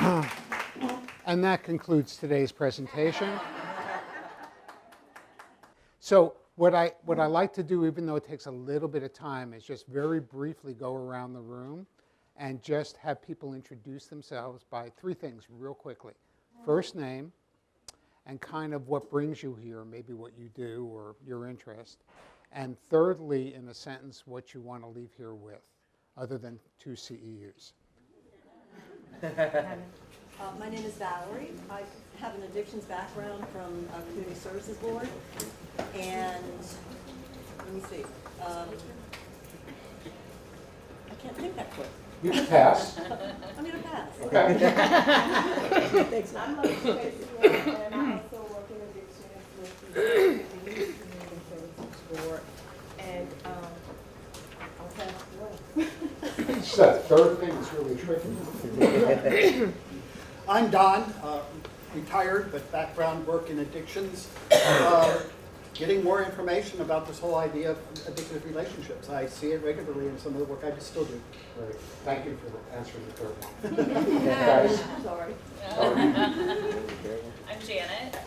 And that concludes today's presentation. So what I like to do, even though it takes a little bit of time, is just very briefly go around the room and just have people introduce themselves by three things real quickly. First name, and kind of what brings you here, maybe what you do or your interest. And thirdly, in a sentence, what you want to leave here with, other than 2 CEUs. My name is Valerie. I have an addictions background from Community Services Board. And let me see. I can't think that quick. You can pass. I'm going to pass. Okay. Thanks. I'm Tracy, and I also work in addictions with the Community Services Board. And I'll pass the way. So that third thing is really tricky. I'm Don, retired, but background work in addictions. Getting more information about this whole idea of addictive relationships. I see it regularly in some of the work I still do. Great. Thank you for answering the third one. Guys. Sorry. I'm Janet.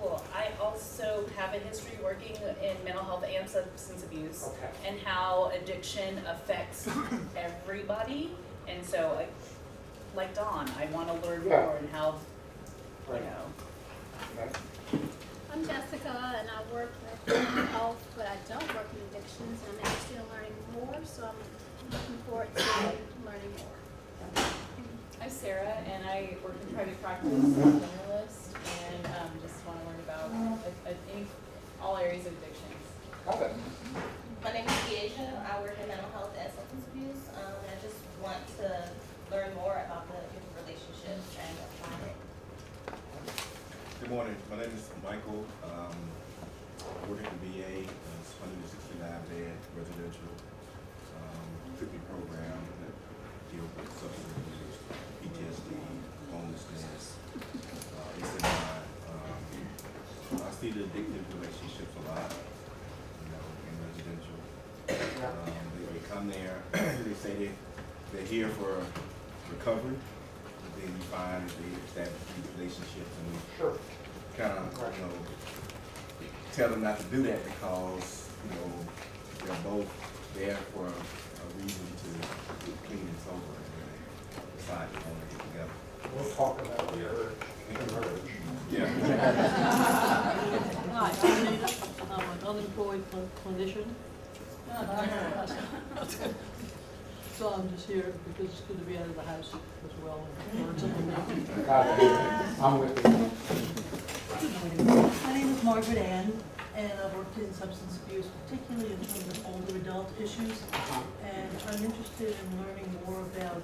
Well, I also have a history working in mental health and substance abuse, Okay. and how addiction affects everybody. And so, like Dawn, I want to learn Yeah. more and how, Right. you know. Okay. I'm Jessica, and I work with mental health, but I don't work in addictions. I'm interested in learning more, so I'm looking forward to learning more. I'm Sarah, and I work in private practice as a generalist, and just want to learn about all areas of addictions. Got it. My name is Keisha. I work in mental health and substance abuse, and I just want to learn more about the different relationships and apply it. Good morning. My name is Michael. I work at the VA. It's 169-bed residential treatment program that deals with substance abuse, PTSD, homelessness, SMI. I see the addictive relationships a lot, in residential. They come there, they say they're here for recovery, but then you find that they establish these relationships, and we kind of, tell them not to do that because, they're both there for a reason to get clean and sober, and then they decide they want to get together. We'll talk about the urge. Yeah. Hi, I'm Nina. I'm an unemployed clinician. So I'm just here because it's good to be out of the house as well. Got it. I'm with you. My name is Margaret Ann, and I've worked in substance abuse, particularly in terms of older adult issues. And I'm interested in learning more about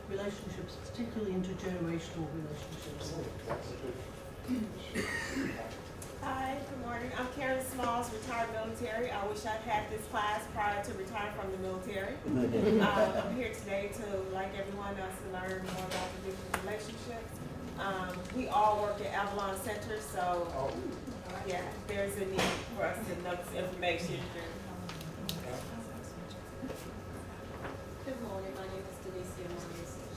relationships, particularly intergenerational relationships. Hi, good morning. I'm Karen Smalls, retired military. I wish I'd had this class prior to retiring from the military. I'm here today to, like everyone else, to learn more about the different relationships. We all work at Avalon Center, so yeah, there's a need for us to know this information. Good morning, my name is Denise Jones.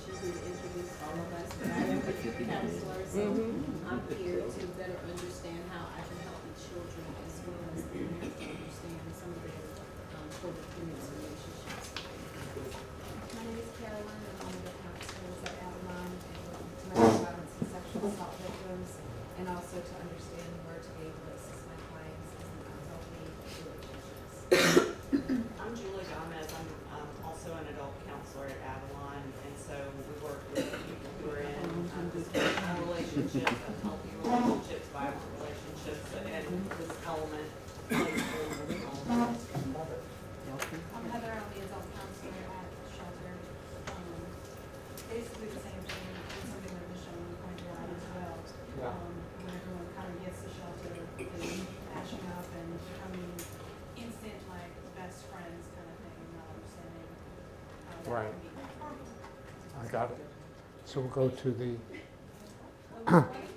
She did introduce all of us, but I am a youth counselor, so I'm here to better understand how I can help the children as well as the parents to understand some of their codependence relationships. My name is Caroline, and I'm one of the counselors at Avalon, domestic violence and sexual assault victims, and also to understand where to be able to assist my clients in healthy relationships. I'm Julie Gomez. I'm also an adult counselor at Avalon, and so we work with people who are in dysfunctional relationships, unhealthy relationships, violent relationships, and this element plays a really big role. I'm Heather, I'm the adult counselor at the shelter. Basically the same thing, and something that Michelle pointed out as well. When everyone kind of gets to shelter, they ashing up and becoming instant, like, best friends kind of thing, not understanding how that Right. can be. I got it. So we'll go to the. My name's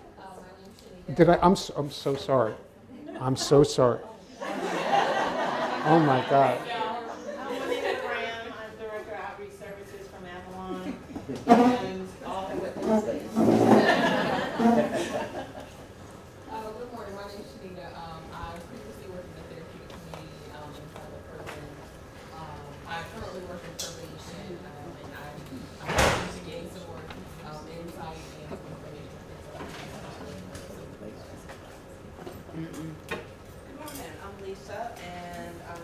Shanita. Did I? I'm so sorry. I'm so sorry. Oh my God. I'm Juanita Graham. I'm Director of Outreach Services from Avalon And all the witnesses. Good morning, my name is Shanita. I previously worked in the therapeutic community inside the prison. I currently work in probation, and I'm to gain some more insight and some information. Good morning, I'm Lisa, and I'm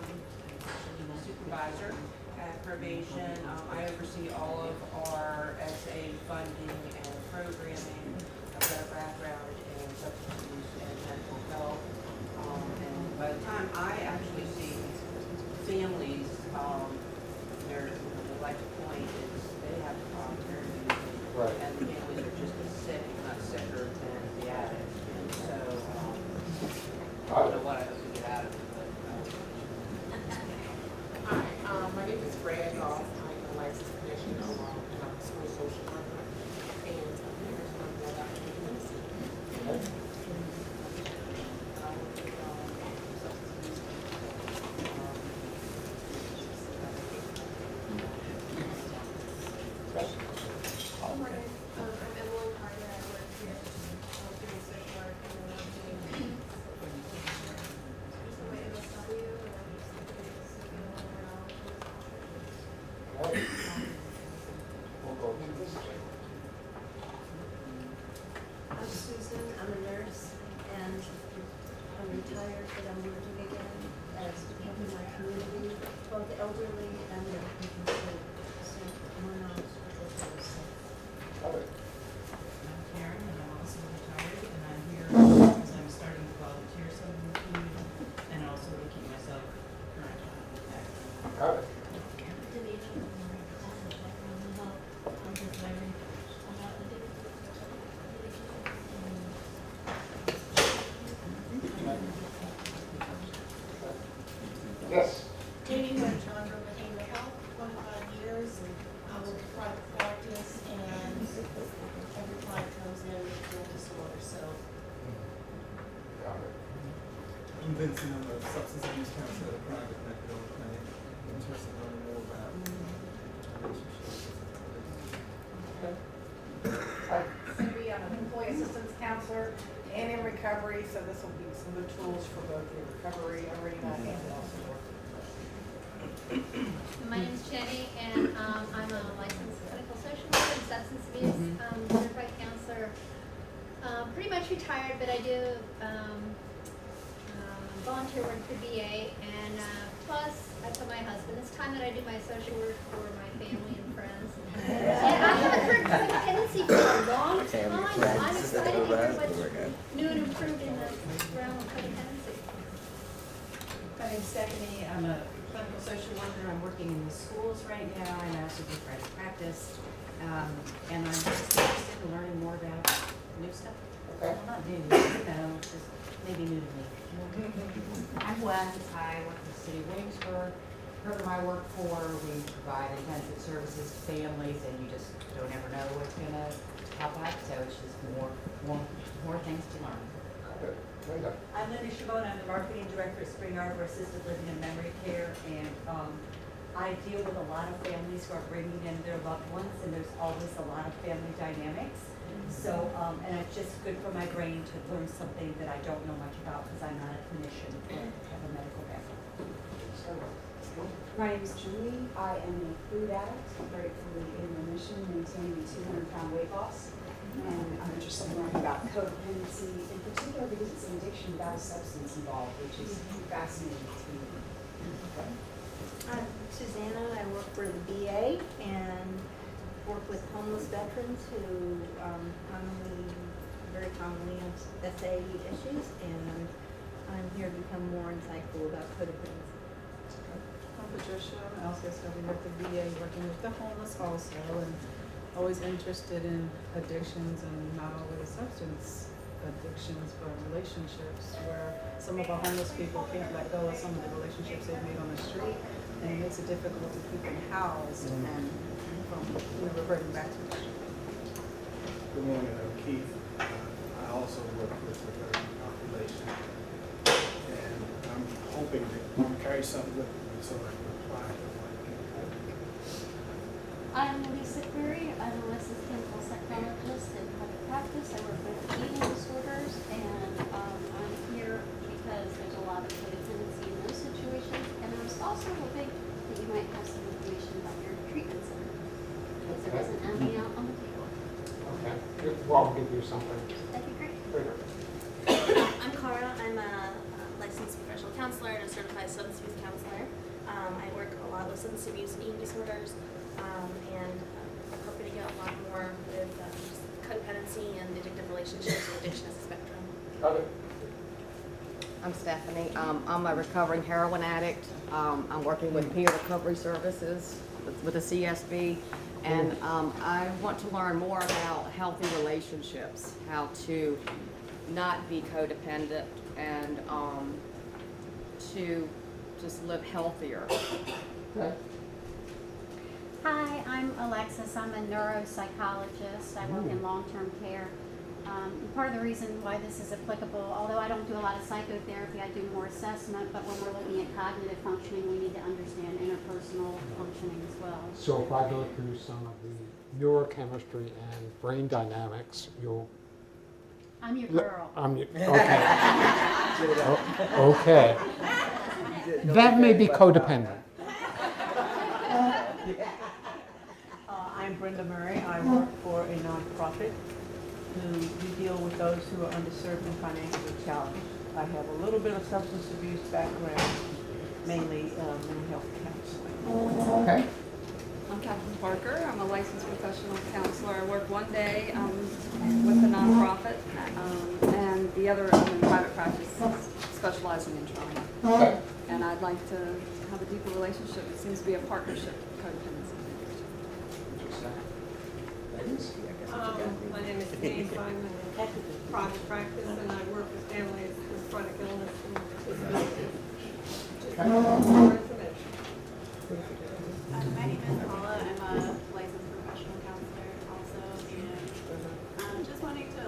supervisor at probation. I oversee all of our SA funding and programming of our background in substance abuse and mental health. And by the time I actually see families, they like to point is they have a problem parenting. Right. And the families are just as sick, if not sicker than the addict. And so, I don't know what I hope to get out of it, but. Hi, my name is Brad Goff. I'm a licensed clinician along and I'm a school social worker. And I'm here to learn more about competency. I'm Emily Carter. I work here doing social work and then I'm doing some MSW and I'm just looking to see more knowledge. I'm Susan, I'm a nurse, and I'm retired, but I'm working again as helping my community, both elderly and young people, so more knowledge for both of us. I'm Karen, and I'm also retired, and I'm here because I'm starting to volunteer some in the community, and also to keep myself current on active. Yes. Jamie Alexandra with Behavioral Health, 25 years, and I work in private practice, and every client comes in with mental disorder, so. I'm Vincent, I'm a substance abuse counselor at a private methadone clinic. I'm interested in learning more about relationships. Cindy, I'm an employee assistance counselor and in recovery, so this will be some good tools for both the recovery arena and also work. My name is Jenny, and I'm a licensed clinical social worker and substance abuse certified counselor. Pretty much retired, but I do volunteer work for VA, and plus I told my husband it's time that I do my social work for my family and friends. And I haven't heard codependency for a long time, so I'm excited to hear what's new and improved in the realm of codependency. My name's Stephanie. I'm a clinical social worker. I'm working in the schools right now, and I also do private practice. And I'm just interested in learning more about new stuff. Well, not new, just maybe new to me. I'm Gwen. I work for the city of Williamsburg. Part of my work for, we provide intensive services to families, and you just don't ever know what's going to pop up. So it's just more things to learn. I'm Linda Chabot, I'm the marketing director at Spring Arbor Assisted Living and Memory Care, and I deal with a lot of families who are bringing in their loved ones, and there's always a lot of family dynamics. So, and it's just good for my brain to learn something that I don't know much about because I'm not a clinician or have a medical background. My name is Julie. I am a food addict, gratefully in remission, maintaining a 200-pound weight loss. And I'm interested in learning about codependency, in particular because it's an addiction without a substance involved, which is fascinating to me. I'm Susanna. I work for the VA and work with homeless veterans who very commonly have SA issues, and I'm here to become more insightful about codependency. I'm Patricia. I'm LCSW with the VA, working with the homeless also, and always interested in addictions, and not always substance addictions, but relationships, where some of our homeless people can't let go of some of the relationships they've made on the street, and it makes it difficult to keep them housed and from reverting back to the street. Good morning, I'm Keith. I also work with the veteran population, and I'm hoping to carry something with me so I can apply to one. I'm Lisa Query. I'm a licensed clinical psychologist in private practice. I work with eating disorders, and I'm here because there's a lot of codependency in those situations. And I was also hoping that you might have some information about your treatment center, because there wasn't any out on the table. Okay. Well, I'll give you something. That'd be great. Later. I'm Cara. I'm a licensed professional counselor and a certified substance abuse counselor. I work a lot with substance abuse and eating disorders, and I'm hoping to get a lot more with just codependency and addictive relationships and addiction as a spectrum. Okay. I'm Stephanie. I'm a recovering heroin addict. I'm working with peer recovery services with the CSB, and I want to learn more about healthy relationships, how to not be codependent, and to just live healthier. Okay. Hi, I'm Alexis. I'm a neuropsychologist. I work in long-term care. Part of the reason why this is applicable, although I don't do a lot of psychotherapy, I do more assessment, but when we're looking at cognitive functioning, we need to understand interpersonal functioning as well. So if I go through some of the neurochemistry and brain dynamics, you'll... I'm your girl. I'm your... Okay. Okay. That may be codependent. I'm Brenda Murray. I work for a nonprofit we deal with those who are underserved and financially challenged. I have a little bit of substance abuse background, mainly mental health counseling. Okay. I'm Catherine Parker. I'm a licensed professional counselor. I work one day with the nonprofit, and the other I'm in private practice, specializing in trauma. Okay. And I'd like to have a deeper relationship. It seems to be a partnership with codependency. My name is Denise. I'm in private practice, and I work with families with chronic illness and disabilities. More information. My name is Paula. I'm a licensed professional counselor also, and just wanting to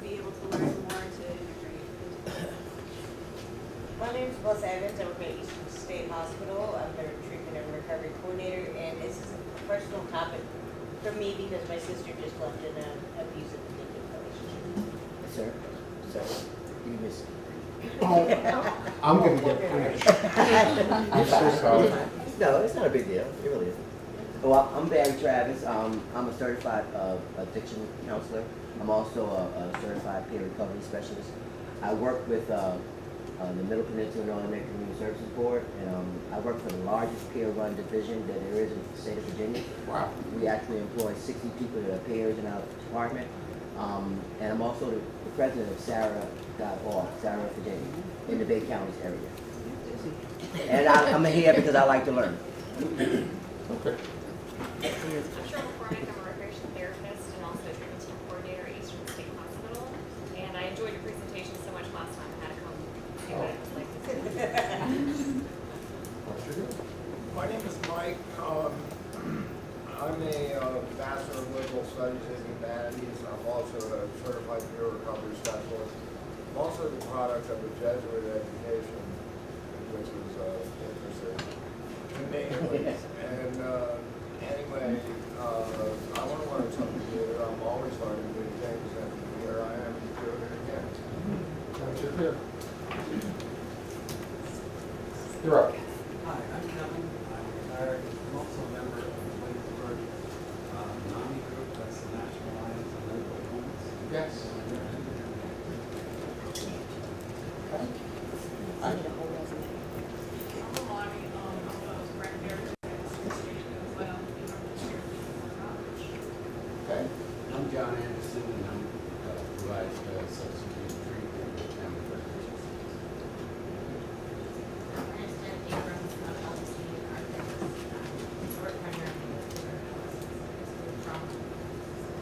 be able to learn more to integrate into My name is Melissa Evans. I work at Eastern State Hospital. I'm their treatment and recovery coordinator, and this is a personal topic for me because my sister just left in an abusive addictive relationship. Sir, you missed. I'm going to get punished. I'm so sorry. No, it's not a big deal. It really isn't. Well, I'm Barry Travis. I'm a certified addiction counselor. I'm also a certified peer recovery specialist. I work with the Middle Peninsula Northern American Community Services Board, and I work for the largest peer-run division that there is in the state of Virginia. Wow. We actually employ 60 people that are peers in our department. And I'm also the president of Sarah.org, Sarah, Virginia, in the Bay Counties area. And I'm here because I like to learn. Okay. I'm Cheryl McCormick. I'm a recreational therapist and also a treatment team coordinator at Eastern State Hospital. And I enjoyed your presentation so much last time. I had to come see what it was like. My name is Mike. I'm a Master of Legal Studies in Humanities. I'm also a certified peer recovery specialist. I'm also the product of a Jesuit education, which was interesting to me at least. And anyway, I want to learn something new. I'm always learning new things, and here I am doing it again. Glad you're here. You're up. Hi, I'm Kevin. I'm retired. I'm also a member of the Williamsburg NAMI group. That's the National Alliance on Mental Illness. Yes. Okay. I'm Lonnie. I'm a grandparent as well. Okay. I'm John Anderson, and I'm provide substance abuse treatment and family therapy.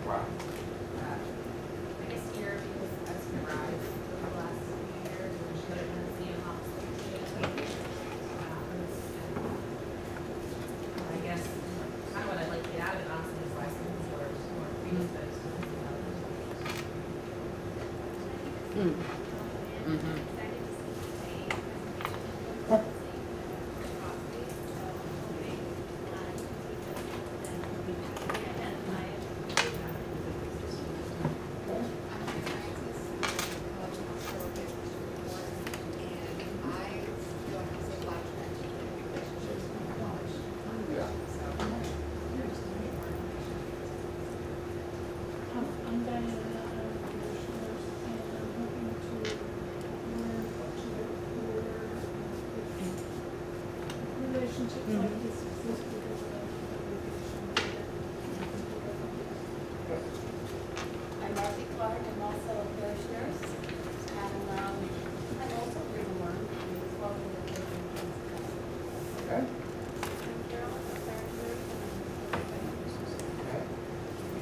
Wow. I guess here, because I've been arrived over the last few years, and codependency and hospital. I guess kind of what I'd like to get out of it, honestly, is license or more predisposed to this.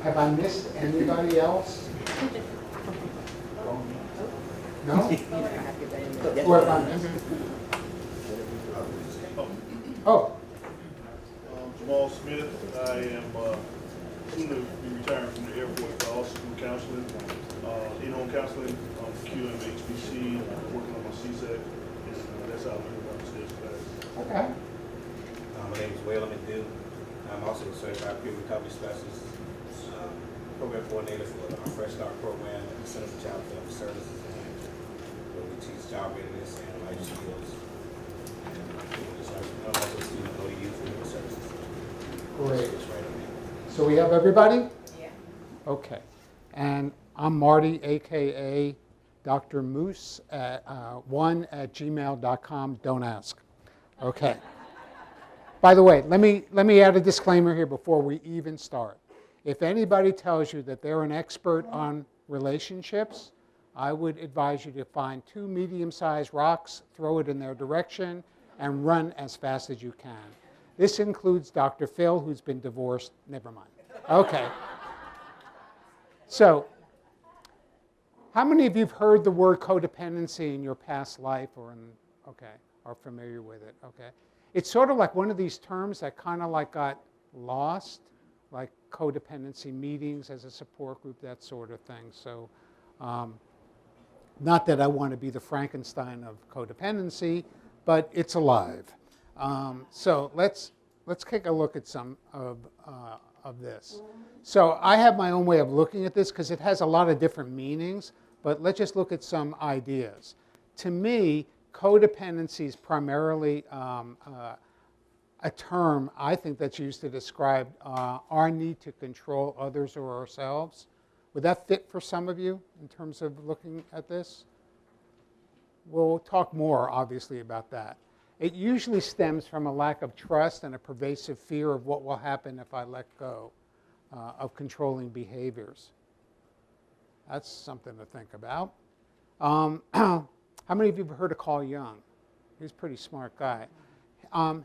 Have I missed anybody else? No? Who have I missed? Oh. Jamal Smith. I am soon to be retiring from the Air Force, but also do counseling, in-home counseling, QMHBC, working on my CSEC, and that's how I learned about this class. Okay. My name is Waylon McDill. I'm also a certified peer recovery specialist, program coordinator for our Fresh Start program at the Center for Child Development Services, where we teach job readiness and life skills. And I'm also a student of OU for human services. Great. So it's right on there. So we have everybody? Yeah. Okay. And I'm Marty, a.k.a. Dr. Moose, at 1@gmail.com. Don't ask. Okay. By the way, let me add a disclaimer here before we even start. If anybody tells you that they're an expert on relationships, I would advise you to find 2 medium-sized rocks, throw it in their direction, and run as fast as you can. This includes Dr. Phil, who's been divorced. Never mind. Okay. So, how many of you have heard the word codependency in your past life or are familiar with it? Okay. It's sort of like one of these terms that kind of like got lost, like codependency meetings as a support group, that sort of thing. So, not that I want to be the Frankenstein of codependency, but it's alive. So let's take a look at some of this. So I have my own way of looking at this because it has a lot of different meanings, but let's just look at some ideas. To me, codependency is primarily a term I think that's used to describe our need to control others or ourselves. Would that fit for some of you in terms of looking at this? We'll talk more, obviously, about that. It usually stems from a lack of trust and a pervasive fear of what will happen if I let go of controlling behaviors. That's something to think about. How many of you have heard of Carl Jung? He's a pretty smart guy.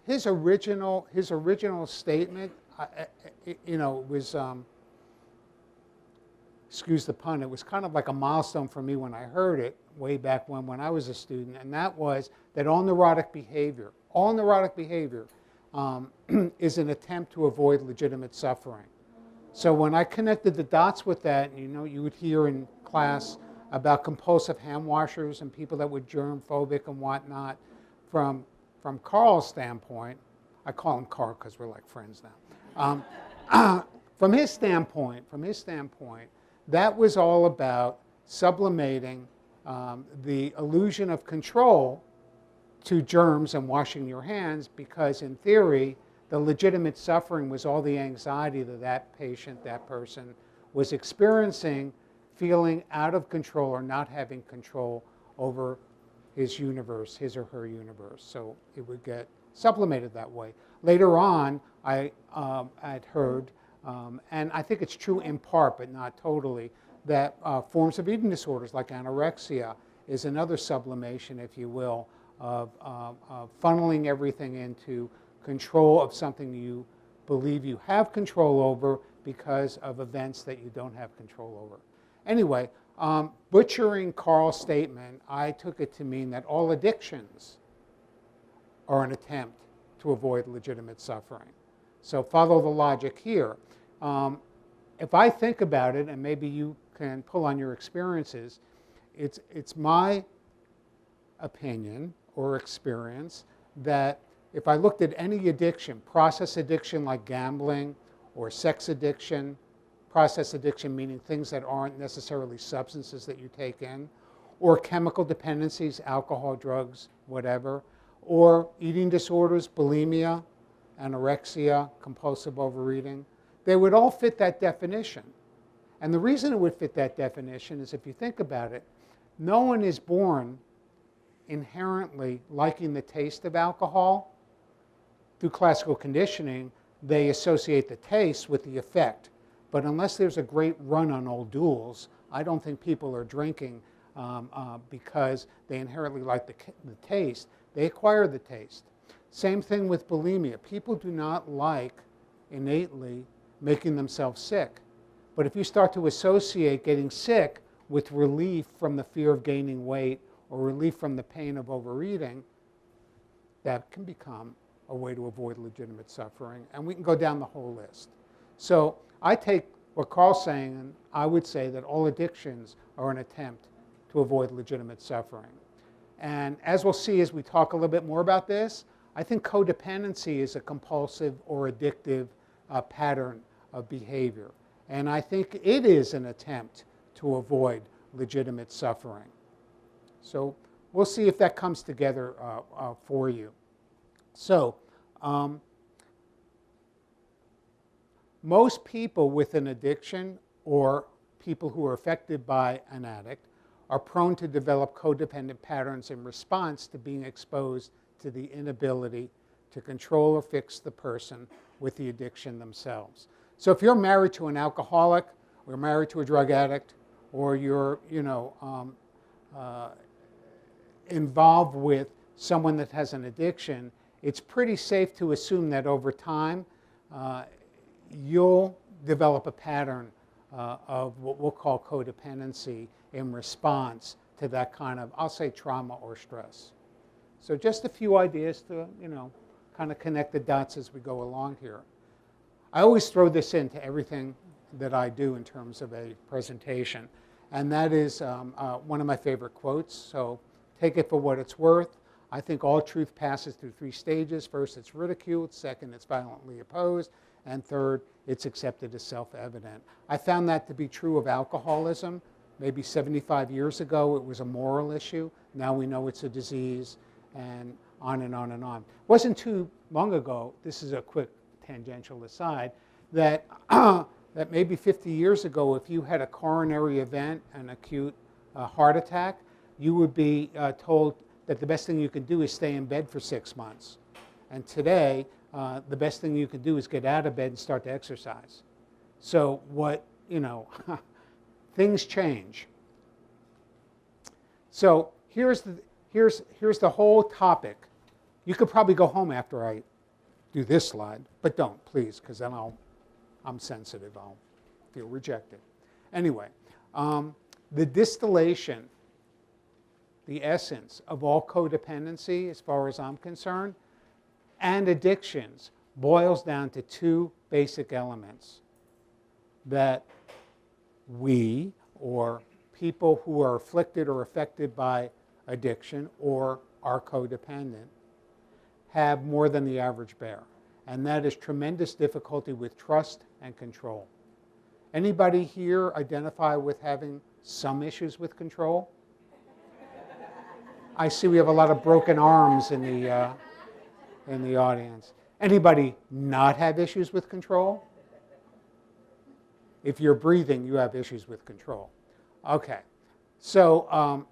His original statement, was, excuse the pun, it was kind of like a milestone for me when I heard it way back when I was a student, and that was that all neurotic behavior is an attempt to avoid legitimate suffering. So when I connected the dots with that, you would hear in class about compulsive hand washers and people that were germ phobic and whatnot. From Carl's standpoint, I call him Carl because we're like friends now. From his standpoint, that was all about sublimating the illusion of control to germs and washing your hands, because in theory, the legitimate suffering was all the anxiety that patient, that person, was experiencing, feeling out of control or not having control over his universe, his or her universe. So it would get sublimated that way. Later on, I had heard, and I think it's true in part, but not totally, that forms of eating disorders like anorexia is another sublimation, if you will, of funneling everything into control of something you believe you have control over because of events that you don't have control over. Anyway, butchering Carl's statement, I took it to mean that all addictions are an attempt to avoid legitimate suffering. So follow the logic here. If I think about it, and maybe you can pull on your experiences, it's my opinion or experience that if I looked at any addiction, process addiction like gambling, or sex addiction, process addiction meaning things that aren't necessarily substances that you take in, or chemical dependencies, alcohol, drugs, whatever, or eating disorders, bulimia, anorexia, compulsive overeating, they would all fit that definition. And the reason it would fit that definition is, if you think about it, no one is born inherently liking the taste of alcohol. Through classical conditioning, they associate the taste with the effect. But unless there's a great run on old duels, I don't think people are drinking because they inherently like the taste. They acquire the taste. Same thing with bulimia. People do not like innately making themselves sick. But if you start to associate getting sick with relief from the fear of gaining weight or relief from the pain of overeating, that can become a way to avoid legitimate suffering. And we can go down the whole list. So I take what Carl's saying, and I would say that all addictions are an attempt to avoid legitimate suffering. And as we'll see as we talk a little bit more about this, I think codependency is a compulsive or addictive pattern of behavior. And I think it is an attempt to avoid legitimate suffering. So we'll see if that comes together for you. So most people with an addiction or people who are affected by an addict are prone to develop codependent patterns in response to being exposed to the inability to control or fix the person with the addiction themselves. So if you're married to an alcoholic, or married to a drug addict, or you're involved with someone that has an addiction, it's pretty safe to assume that over time you'll develop a pattern of what we'll call codependency in response to that kind of, I'll say, trauma or stress. So just a few ideas to, kind of connect the dots as we go along here. I always throw this into everything that I do in terms of a presentation, and that is one of my favorite quotes. So take it for what it's worth. I think all truth passes through 3 stages. First, it's ridiculed. Second, it's violently opposed. And third, it's accepted as self-evident. I found that to be true of alcoholism. Maybe 75 years ago, it was a moral issue. Now we know it's a disease, and on and on and on. It wasn't too long ago, this is a quick tangential aside, that, that maybe 50 years ago, if you had a coronary event, an acute heart attack, you would be told that the best thing you could do is stay in bed for 6 months. And today, the best thing you can do is get out of bed and start to exercise. So what, things change. So here's the whole topic. You could probably go home after I do this slide, but don't, please, because then I'm sensitive. I'll feel rejected. Anyway, the distillation, the essence of all codependency, as far as I'm concerned, and addictions boils down to 2 basic elements that we, or people who are afflicted or affected by addiction or are codependent, have more than the average bear. And that is tremendous difficulty with trust and control. Anybody here identify with having some issues with control? I see we have a lot of broken arms in the audience. Anybody not have issues with control? If you're breathing, you have issues with control. Okay. So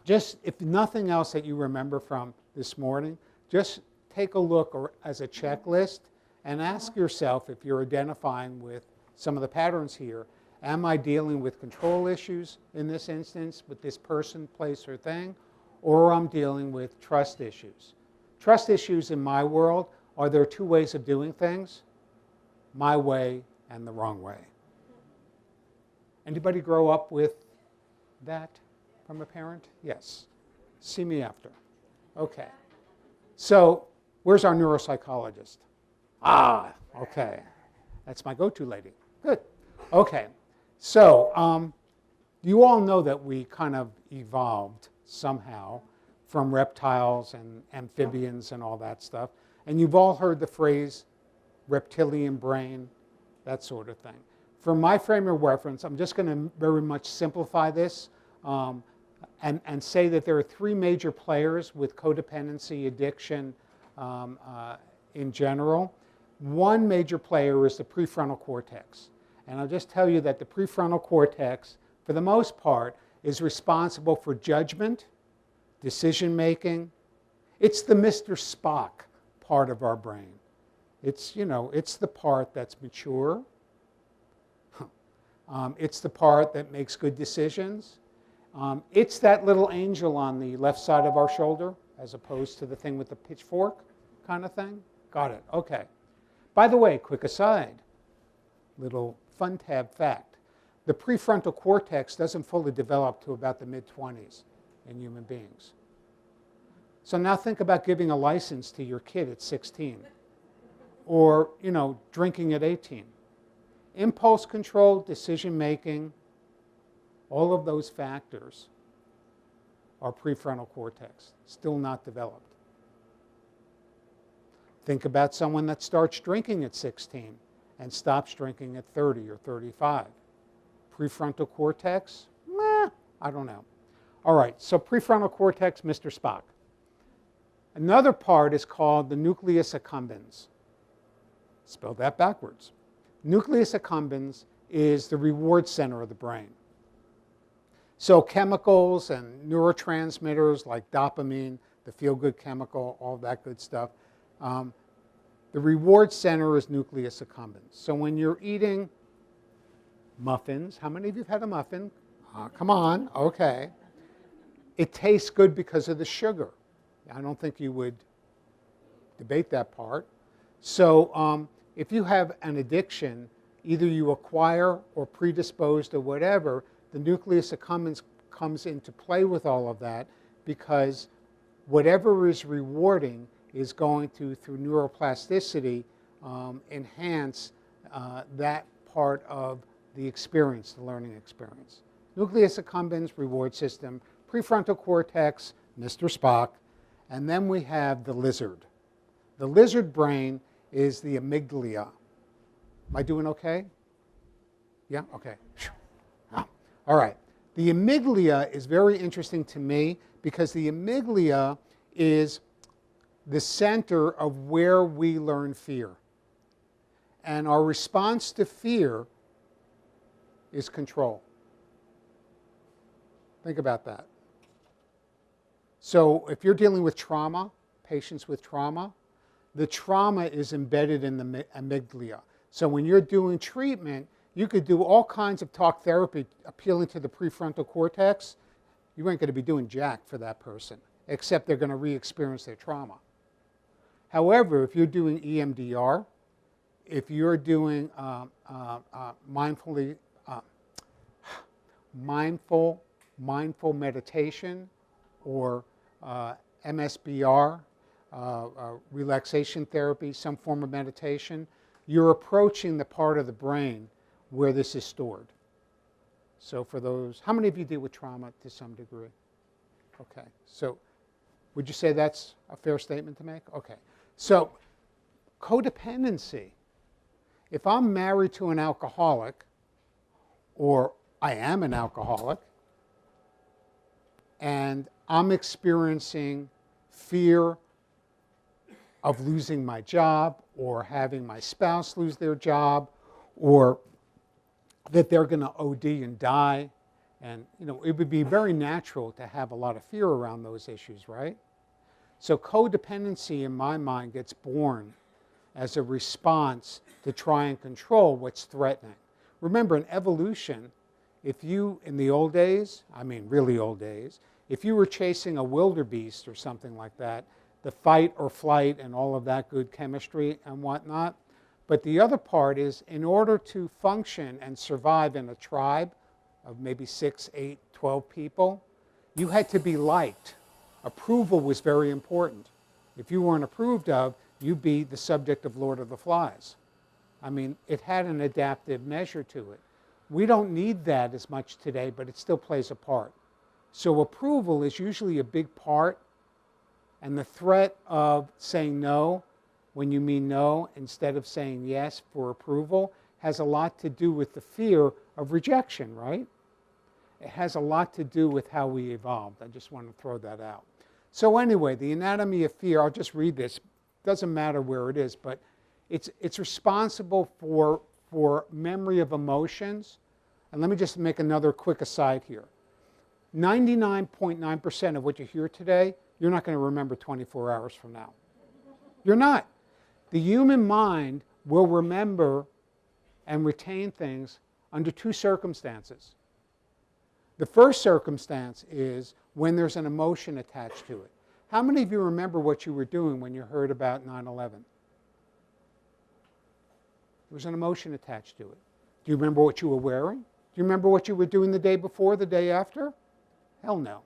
just if nothing else that you remember from this morning, just take a look as a checklist and ask yourself, if you're identifying with some of the patterns here, am I dealing with control issues in this instance with this person, place, or thing, or I'm dealing with trust issues? Trust issues in my world are there 2 ways of doing things, my way and the wrong way. Anybody grow up with that from a parent? Yes. See me after. Okay. So where's our neuropsychologist? Ah, okay. That's my go-to lady. Good. Okay. So you all know that we kind of evolved somehow from reptiles and amphibians and all that stuff. And you've all heard the phrase reptilian brain, that sort of thing. For my frame of reference, I'm just going to very much simplify this and say that there are 3 major players with codependency, addiction in general. One major player is the prefrontal cortex. And I'll just tell you that the prefrontal cortex, for the most part, is responsible for judgment, decision making. It's the Mr. Spock part of our brain. It's, it's the part that's mature. It's the part that makes good decisions. It's that little angel on the left side of our shoulder, as opposed to the thing with the pitchfork kind of thing. Got it. Okay. By the way, quick aside, little fun tab fact. The prefrontal cortex doesn't fully develop to about the mid-20s in human beings. So now think about giving a license to your kid at 16 or, drinking at 18. Impulse control, decision making, all of those factors are prefrontal cortex, still not developed. Think about someone that starts drinking at 16 and stops drinking at 30 or 35. Prefrontal cortex? I don't know. All right, so prefrontal cortex, Mr. Spock. Another part is called the nucleus accumbens. Spell that backwards. Nucleus accumbens is the reward center of the brain. So chemicals and neurotransmitters like dopamine, the feel-good chemical, all that good stuff, the reward center is nucleus accumbens. So when you're eating muffins, how many of you have had a muffin? Come on, okay. It tastes good because of the sugar. I don't think you would debate that part. So if you have an addiction, either you acquire or predisposed or whatever, the nucleus accumbens comes into play with all of that because whatever is rewarding is going to, through neuroplasticity, enhance that part of the experience, the learning experience. Nucleus accumbens, reward system, prefrontal cortex, Mr. Spock, and then we have the lizard. The lizard brain is the amygdala. Am I doing okay? Yeah? Okay. All right. The amygdala is very interesting to me because the amygdala is the center of where we learn fear. And our response to fear is control. Think about that. So if you're dealing with trauma, patients with trauma, the trauma is embedded in the amygdala. So when you're doing treatment, you could do all kinds of talk therapy appealing to the prefrontal cortex. You ain't going to be doing jack for that person, except they're going to re-experience their trauma. However, if you're doing EMDR, if you're doing mindful meditation or MSBR, relaxation therapy, some form of meditation, you're approaching the part of the brain where this is stored. So for those, how many of you deal with trauma to some degree? Okay, so would you say that's a fair statement to make? Okay, so codependency. If I'm married to an alcoholic, or I am an alcoholic, and I'm experiencing fear of losing my job or having my spouse lose their job or that they're going to OD and die. And it would be very natural to have a lot of fear around those issues, right? So codependency in my mind gets born as a response to try and control what's threatening. Remember, in evolution, if you, in the old days, I mean really old days, if you were chasing a wildebeest or something like that, the fight or flight and all of that good chemistry and whatnot. But the other part is, in order to function and survive in a tribe of maybe 6, 8, 12 people, you had to be liked. Approval was very important. If you weren't approved of, you'd be the subject of Lord of the Flies. I mean, it had an adaptive measure to it. We don't need that as much today, but it still plays a part. So approval is usually a big part, and the threat of saying no when you mean no instead of saying yes for approval has a lot to do with the fear of rejection, right? It has a lot to do with how we evolved. I just want to throw that out. So anyway, the anatomy of fear, I'll just read this. Doesn't matter where it is, but it's responsible for memory of emotions. And let me just make another quick aside here. 99.9% of what you hear today, you're not going to remember 24 hours from now. You're not. The human mind will remember and retain things under two circumstances. The first circumstance is when there's an emotion attached to it. How many of you remember what you were doing when you heard about 9/11? There was an emotion attached to it. Do you remember what you were wearing? Do you remember what you were doing the day before, the day after? Hell no.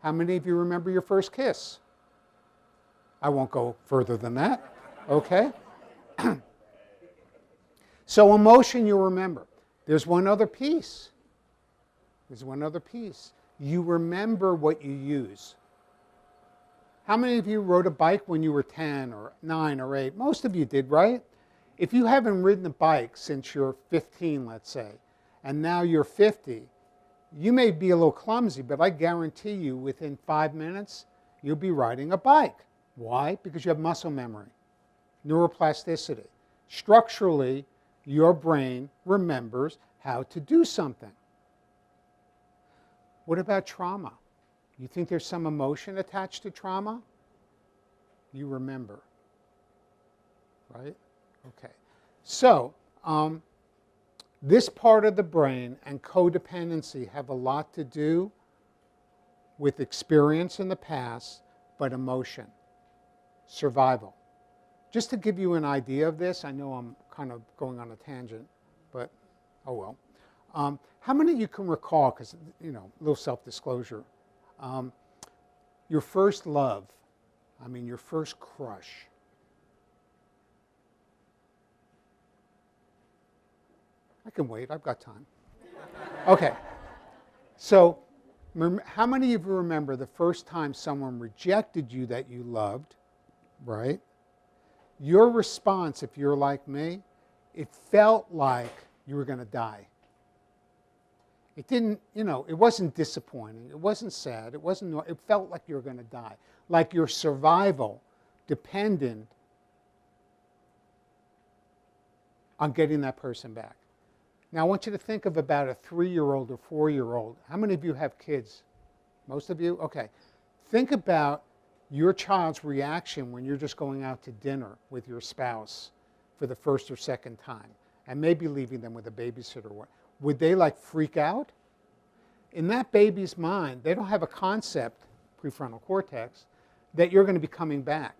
How many of you remember your first kiss? I won't go further than that, okay? So emotion you remember. There's one other piece. There's one other piece. You remember what you use. How many of you rode a bike when you were 10 or 9 or 8? Most of you did, right? If you haven't ridden a bike since you're 15, let's say, and now you're 50, you may be a little clumsy, but I guarantee you within 5 minutes, you'll be riding a bike. Why? Because you have muscle memory, neuroplasticity. Structurally, your brain remembers how to do something. What about trauma? You think there's some emotion attached to trauma? You remember, right? Okay. So, this part of the brain and codependency have a lot to do with experience in the past, but emotion, survival. Just to give you an idea of this, I know I'm kind of going on a tangent, but oh well. How many of you can recall, because, you know, a little self-disclosure, your first love, I mean your first crush? I can wait, I've got time. Okay, so how many of you remember the first time someone rejected you that you loved, right? Your response, if you're like me, it felt like you were going to die. It didn't, you know, it wasn't disappointing. It wasn't sad. It felt like you were going to die. Like your survival depended on getting that person back. Now, I want you to think of about a 3-year-old or 4-year-old. How many of you have kids? Most of you? Okay. Think about your child's reaction when you're just going out to dinner with your spouse for the first or second time, and maybe leaving them with a babysitter. Would they like freak out? In that baby's mind, they don't have a concept, prefrontal cortex, that you're going to be coming back.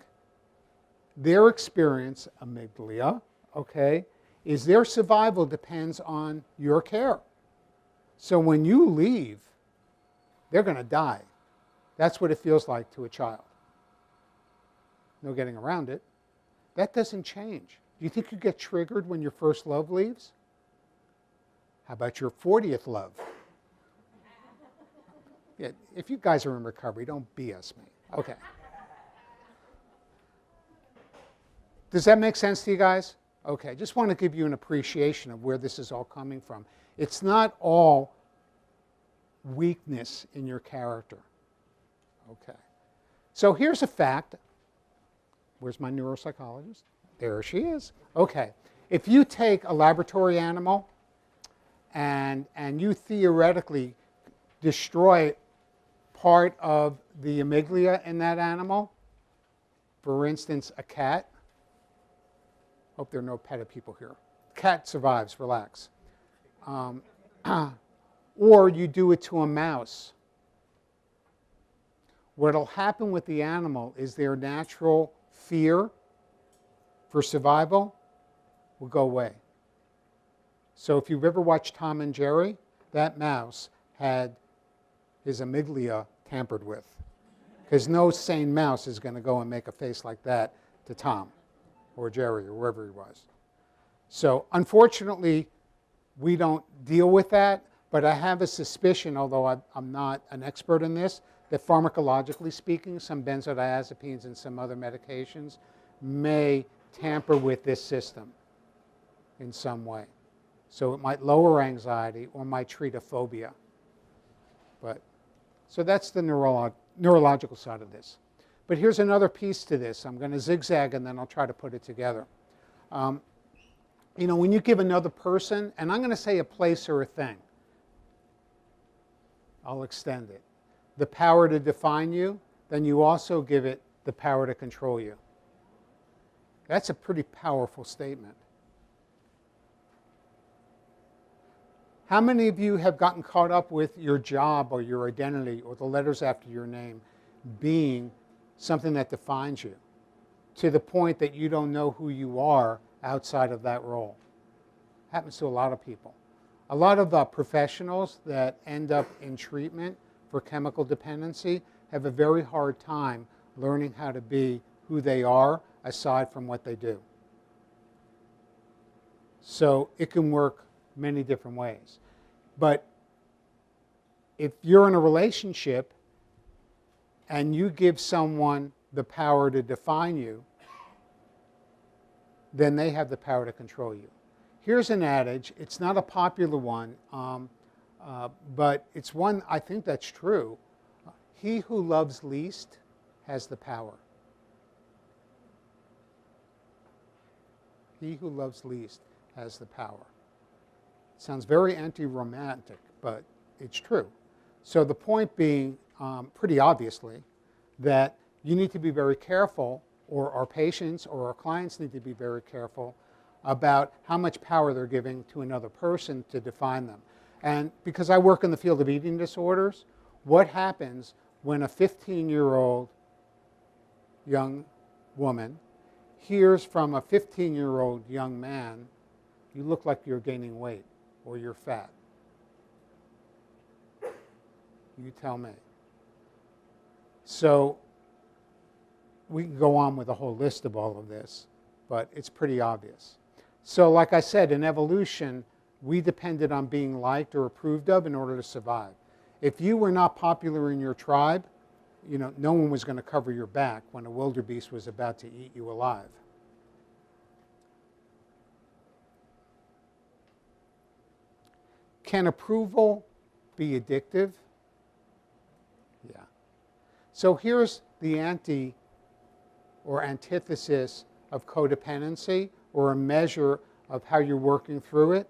Their experience, amygdala, okay, is their survival depends on your care. So when you leave, they're going to die. That's what it feels like to a child. No getting around it. That doesn't change. Do you think you get triggered when your first love leaves? How about your 40th love? Yeah, if you guys are in recovery, don't BS me. Okay. Does that make sense to you guys? Okay, just want to give you an appreciation of where this is all coming from. It's not all weakness in your character. Okay. So here's a fact. Where's my neuropsychologist? There she is. Okay. If you take a laboratory animal and you theoretically destroy part of the amygdala in that animal, for instance, a cat. Hope there are no petted people here. Cat survives, relax. Or you do it to a mouse. What'll happen with the animal is their natural fear for survival will go away. So if you've ever watched Tom and Jerry, that mouse had his amygdala tampered with. Because no sane mouse is going to go and make a face like that to Tom or Jerry or wherever he was. So unfortunately, we don't deal with that, but I have a suspicion, although I'm not an expert in this, that pharmacologically speaking, some benzodiazepines and some other medications may tamper with this system in some way. So it might lower anxiety or might treat a phobia. So that's the neurological side of this. But here's another piece to this. I'm going to zigzag and then I'll try to put it together. You know, when you give another person, and I'm going to say a place or a thing, I'll extend it, the power to define you, then you also give it the power to control you. That's a pretty powerful statement. How many of you have gotten caught up with your job or your identity or the letters after your name being something that defines you to the point that you don't know who you are outside of that role? Happens to a lot of people. A lot of professionals that end up in treatment for chemical dependency have a very hard time learning how to be who they are aside from what they do. So it can work many different ways. But if you're in a relationship and you give someone the power to define you, then they have the power to control you. Here's an adage. It's not a popular one, but it's one I think that's true. He who loves least has the power. He who loves least has the power. It sounds very anti-romantic, but it's true. So the point being, pretty obviously, that you need to be very careful, or our patients or our clients need to be very careful about how much power they're giving to another person to define them. And because I work in the field of eating disorders, what happens when a 15-year-old young woman hears from a 15-year-old young man, you look like you're gaining weight or you're fat? You tell me. So we can go on with a whole list of all of this, but it's pretty obvious. So like I said, in evolution, we depended on being liked or approved of in order to survive. If you were not popular in your tribe, no one was going to cover your back when a wildebeest was about to eat you alive. Can approval be addictive? Yeah. So here's the antithesis of codependency, or a measure of how you're working through it.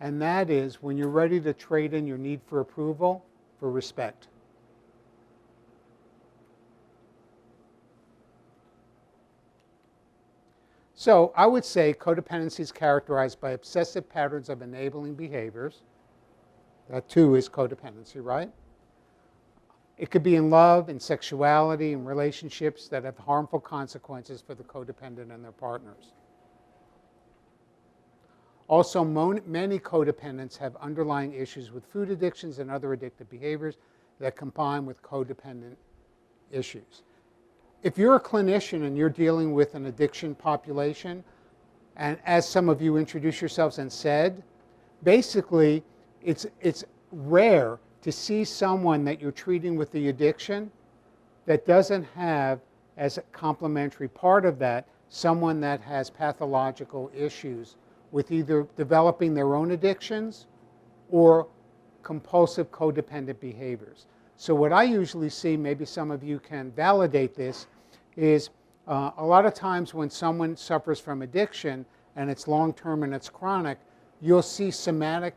And that is when you're ready to trade in your need for approval for respect. So I would say codependency is characterized by obsessive patterns of enabling behaviors. That too is codependency, right? It could be in love, in sexuality, in relationships that have harmful consequences for the codependent and their partners. Also, many codependents have underlying issues with food addictions and other addictive behaviors that combine with codependent issues. If you're a clinician and you're dealing with an addiction population, and as some of you introduced yourselves and said, basically it's rare to see someone that you're treating with the addiction that doesn't have, as a complementary part of that, someone that has pathological issues with either developing their own addictions or compulsive codependent behaviors. So what I usually see, maybe some of you can validate this, is a lot of times when someone suffers from addiction and it's long-term and it's chronic, you'll see somatic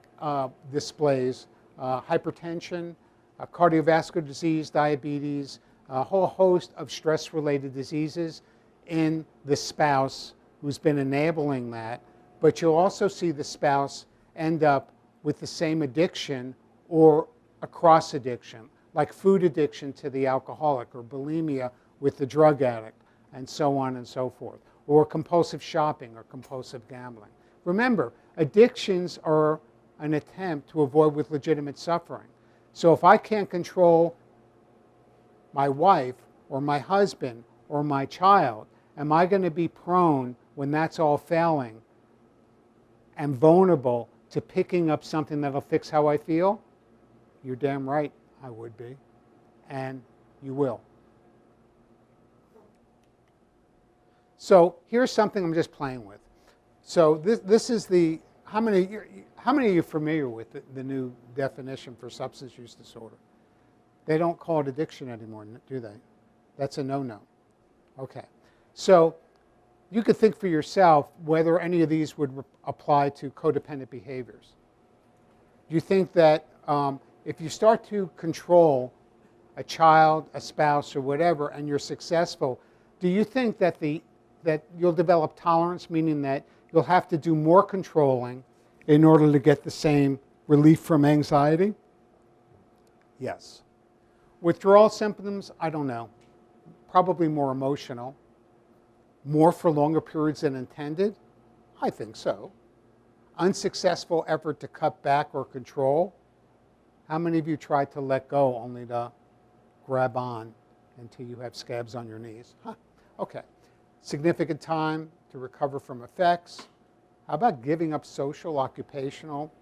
displays, hypertension, cardiovascular disease, diabetes, a whole host of stress-related diseases in the spouse who's been enabling that. But you'll also see the spouse end up with the same addiction or a cross addiction, like food addiction to the alcoholic, or bulimia with the drug addict, and so on and so forth, or compulsive shopping or compulsive gambling. Remember, addictions are an attempt to avoid with legitimate suffering. So if I can't control my wife or my husband or my child, am I going to be prone, when that's all failing, and vulnerable to picking up something that'll fix how I feel? You're damn right I would be, and you will. So here's something I'm just playing with. So this is the, how many of you are familiar with the new definition for substance use disorder? They don't call it addiction anymore, do they? That's a no-no. Okay. So you could think for yourself whether any of these would apply to codependent behaviors. Do you think that if you start to control a child, a spouse, or whatever, and you're successful, do you think that that you'll develop tolerance, meaning that you'll have to do more controlling in order to get the same relief from anxiety? Yes. Withdrawal symptoms, I don't know. Probably more emotional. More for longer periods than intended? I think so. unsuccessful effort to cut back or control, how many of you tried to let go only to grab on until you have scabs on your knees? Huh. Okay. Significant time to recover from effects. How about giving up social, occupational?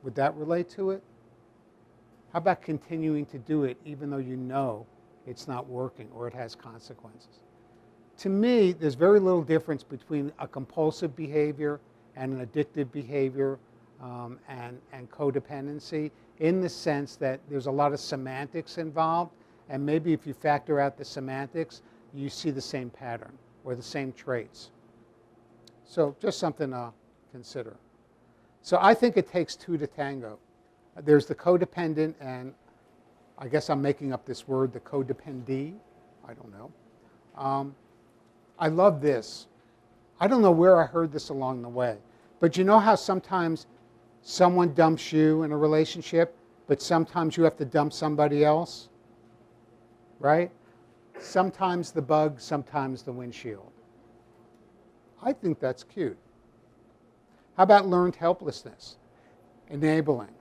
Would that relate to it? How about continuing to do it even though you know it's not working or it has consequences? To me, there's very little difference between a compulsive behavior and an addictive behavior and codependency, in the sense that there's a lot of semantics involved, and maybe if you factor out the semantics, you see the same pattern or the same traits. So just something to consider. So I think it takes two to tango. There's the codependent, and I guess I'm making up this word, the codependee. I don't know. I love this. I don't know where I heard this along the way, but you know how sometimes someone dumps you in a relationship, but sometimes you have to dump somebody else, right? Sometimes the bug, sometimes the windshield. I think that's cute. How about learned helplessness? Enabling.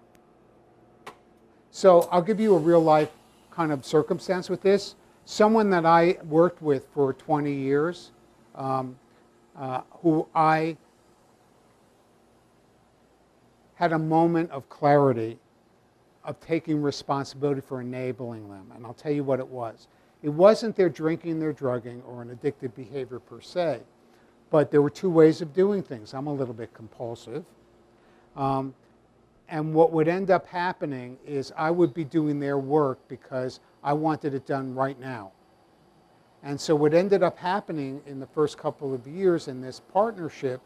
So I'll give you a real life kind of circumstance with this. Someone that I worked with for 20 years, who I had a moment of clarity of taking responsibility for enabling them. And I'll tell you what it was. It wasn't their drinking, their drugging, or an addictive behavior per se, but there were two ways of doing things. I'm a little bit compulsive. And what would end up happening is I would be doing their work because I wanted it done right now. And so what ended up happening in the first couple of years in this partnership,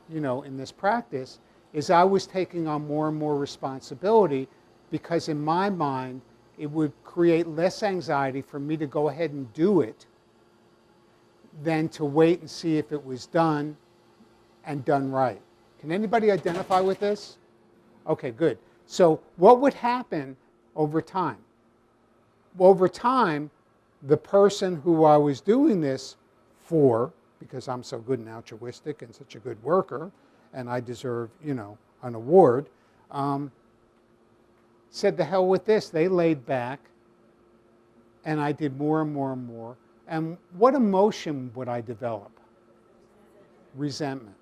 you know, in this practice, is I was taking on more and more responsibility, because in my mind, it would create less anxiety for me to go ahead and do it than to wait and see if it was done and done right. Can anybody identify with this? Okay, good. So what would happen over time? Over time, the person who I was doing this for, because I'm so good and altruistic and such a good worker, and I deserve, you know, an award, said the hell with this. They laid back, and I did more and more and more. And what emotion would I develop? Resentment.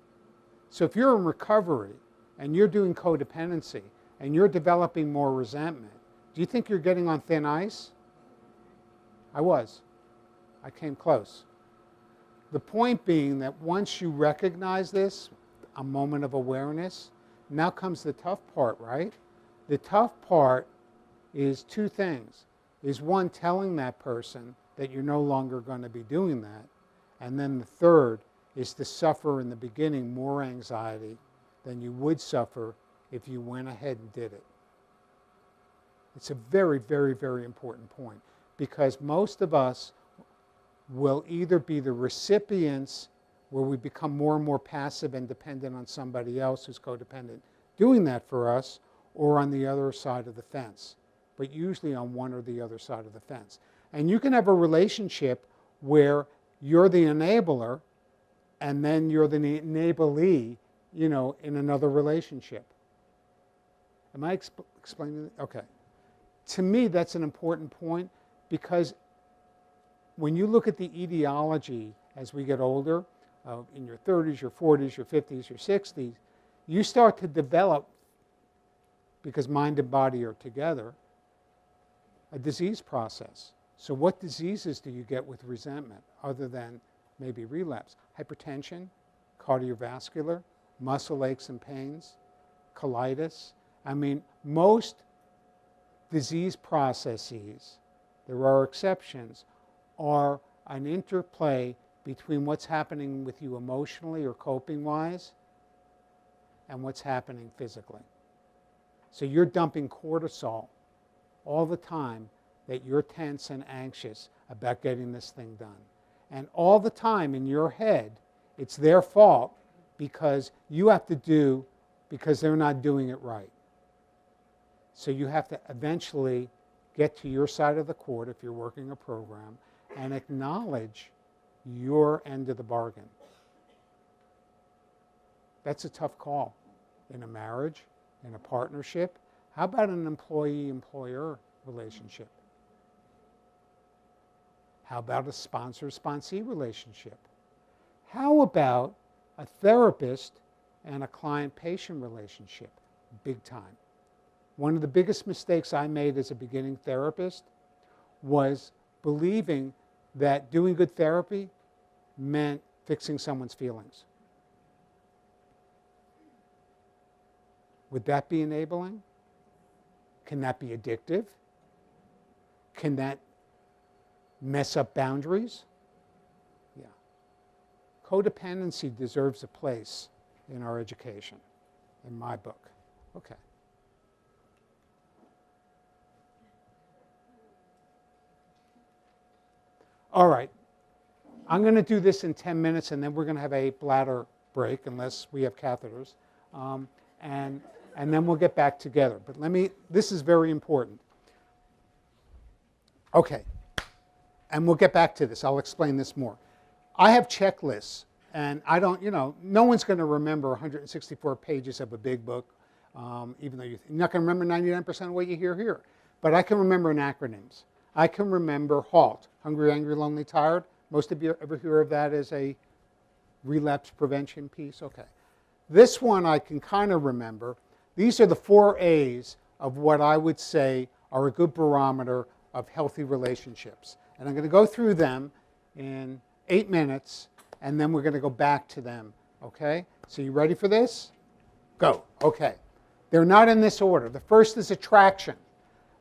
So if you're in recovery and you're doing codependency and you're developing more resentment, do you think you're getting on thin ice? I was. I came close. The point being that once you recognize this, a moment of awareness, now comes the tough part, right? The tough part is two things. Is one, telling that person that you're no longer going to be doing that. And then the third is to suffer in the beginning more anxiety than you would suffer if you went ahead and did it. It's a very, very, very important point, because most of us will either be the recipients where we become more and more passive and dependent on somebody else who's codependent doing that for us, or on the other side of the fence, but usually on one or the other side of the fence. And you can have a relationship where you're the enabler and then you're the enablee, you know, in another relationship. Am I explaining? Okay. To me, that's an important point, because when you look at the etiology as we get older, in your 30s, your 40s, your 50s, your 60s, you start to develop, because mind and body are together, a disease process. So what diseases do you get with resentment other than maybe relapse? Hypertension, cardiovascular, muscle aches and pains, colitis. I mean, most disease processes, there are exceptions, are an interplay between what's happening with you emotionally or coping-wise and what's happening physically. So you're dumping cortisol all the time that you're tense and anxious about getting this thing done. And all the time in your head, it's their fault because you have to do, because they're not doing it right. So you have to eventually get to your side of the court if you're working a program and acknowledge your end of the bargain. That's a tough call in a marriage, in a partnership. How about an employee-employer relationship? How about a sponsor-sponsee relationship? How about a therapist and a client-patient relationship? Big time. One of the biggest mistakes I made as a beginning therapist was believing that doing good therapy meant fixing someone's feelings. Would that be enabling? Can that be addictive? Can that mess up boundaries? Yeah. Codependency deserves a place in our education, in my book. Okay. All right. I'm going to do this in 10 minutes, and then we're going to have a bladder break, unless we have catheters. And then we'll get back together. But this is very important. Okay. And we'll get back to this. I'll explain this more. I have checklists, and I don't, no one's going to remember 164 pages of a big book, even though you're not going to remember 99% of what you hear here. But I can remember in acronyms. I can remember HALT, hungry, angry, lonely, tired. Most of you ever hear of that as a relapse prevention piece? Okay. This one I can kind of remember. These are the 4 A's of what I would say are a good barometer of healthy relationships. And I'm going to go through them in 8 minutes, and then we're going to go back to them. Okay? So you ready for this? Go. Okay. They're not in this order. The first is attraction.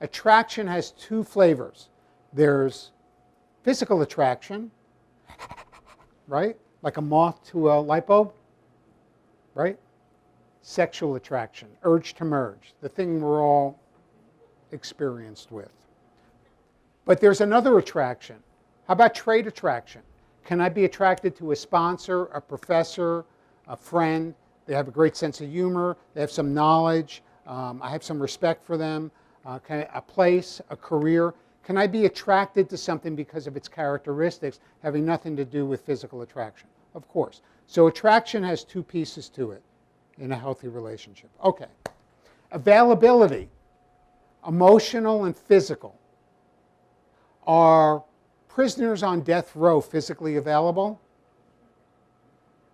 Attraction has 2 flavors. There's physical attraction, right? Like a moth to a light bulb, right? Sexual attraction, urge to merge, the thing we're all experienced with. But there's another attraction. How about trait attraction? Can I be attracted to a sponsor, a professor, a friend? They have a great sense of humor. They have some knowledge. I have some respect for them. A place, a career. Can I be attracted to something because of its characteristics having nothing to do with physical attraction? Of course. So attraction has 2 pieces to it in a healthy relationship. Okay. Availability, emotional and physical. Are prisoners on death row physically available?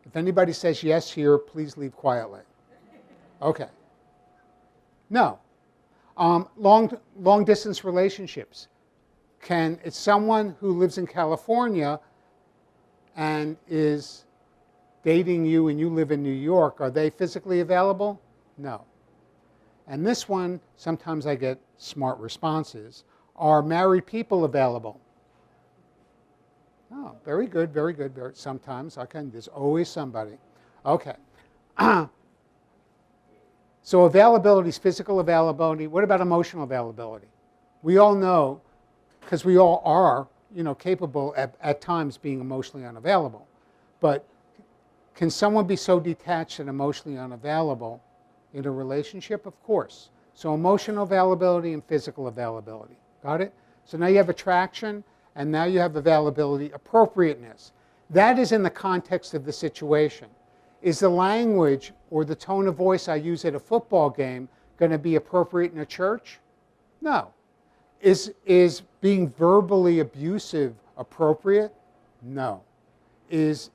If anybody says yes here, please leave quietly. Okay. No. Long distance relationships. It's someone who lives in California and is dating you and you live in New York, are they physically available? No. And this one, sometimes I get smart responses. Are married people available? Oh, very good, very good. Sometimes, okay, there's always somebody. Okay. So availability is physical availability. What about emotional availability? We all know, because we all are, capable at times being emotionally unavailable. But can someone be so detached and emotionally unavailable in a relationship? Of course. So emotional availability and physical availability. Got it? So now you have attraction, and now you have availability, appropriateness. That is in the context of the situation. Is the language or the tone of voice I use at a football game going to be appropriate in a church? No. Is being verbally abusive appropriate? No. Is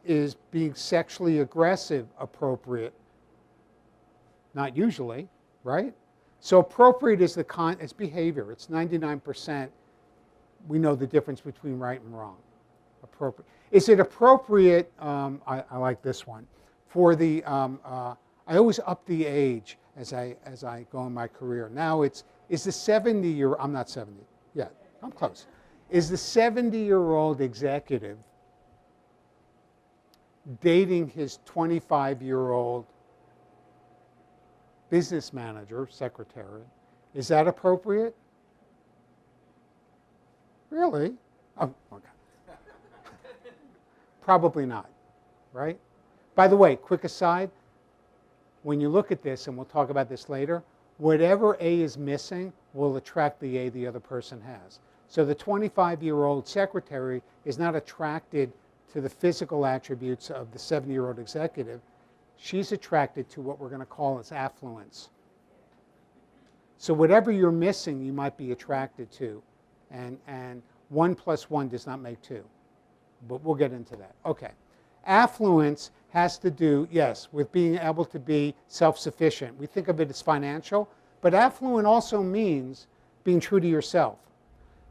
being sexually aggressive appropriate? Not usually, right? So appropriate is it's behavior. It's 99%. We know the difference between right and wrong. Appropriate. Is it appropriate? I like this one. For the I always up the age as I go in my career. Now is the 70-year, I'm not 70 yet, I'm close. Is the 70-year-old executive dating his 25-year-old business manager, secretary? Is that appropriate? Really? Oh, okay. Probably not, right? By the way, quick aside, when you look at this, and we'll talk about this later, whatever A is missing will attract the A the other person has. So the 25-year-old secretary is not attracted to the physical attributes of the 70-year-old executive. she's attracted to what we're going to call as affluence. So whatever you're missing, you might be attracted to. And 1 + 1 does not make 2. But we'll get into that. Okay. Affluence has to do, yes, with being able to be self-sufficient. We think of it as financial, but affluent also means being true to yourself.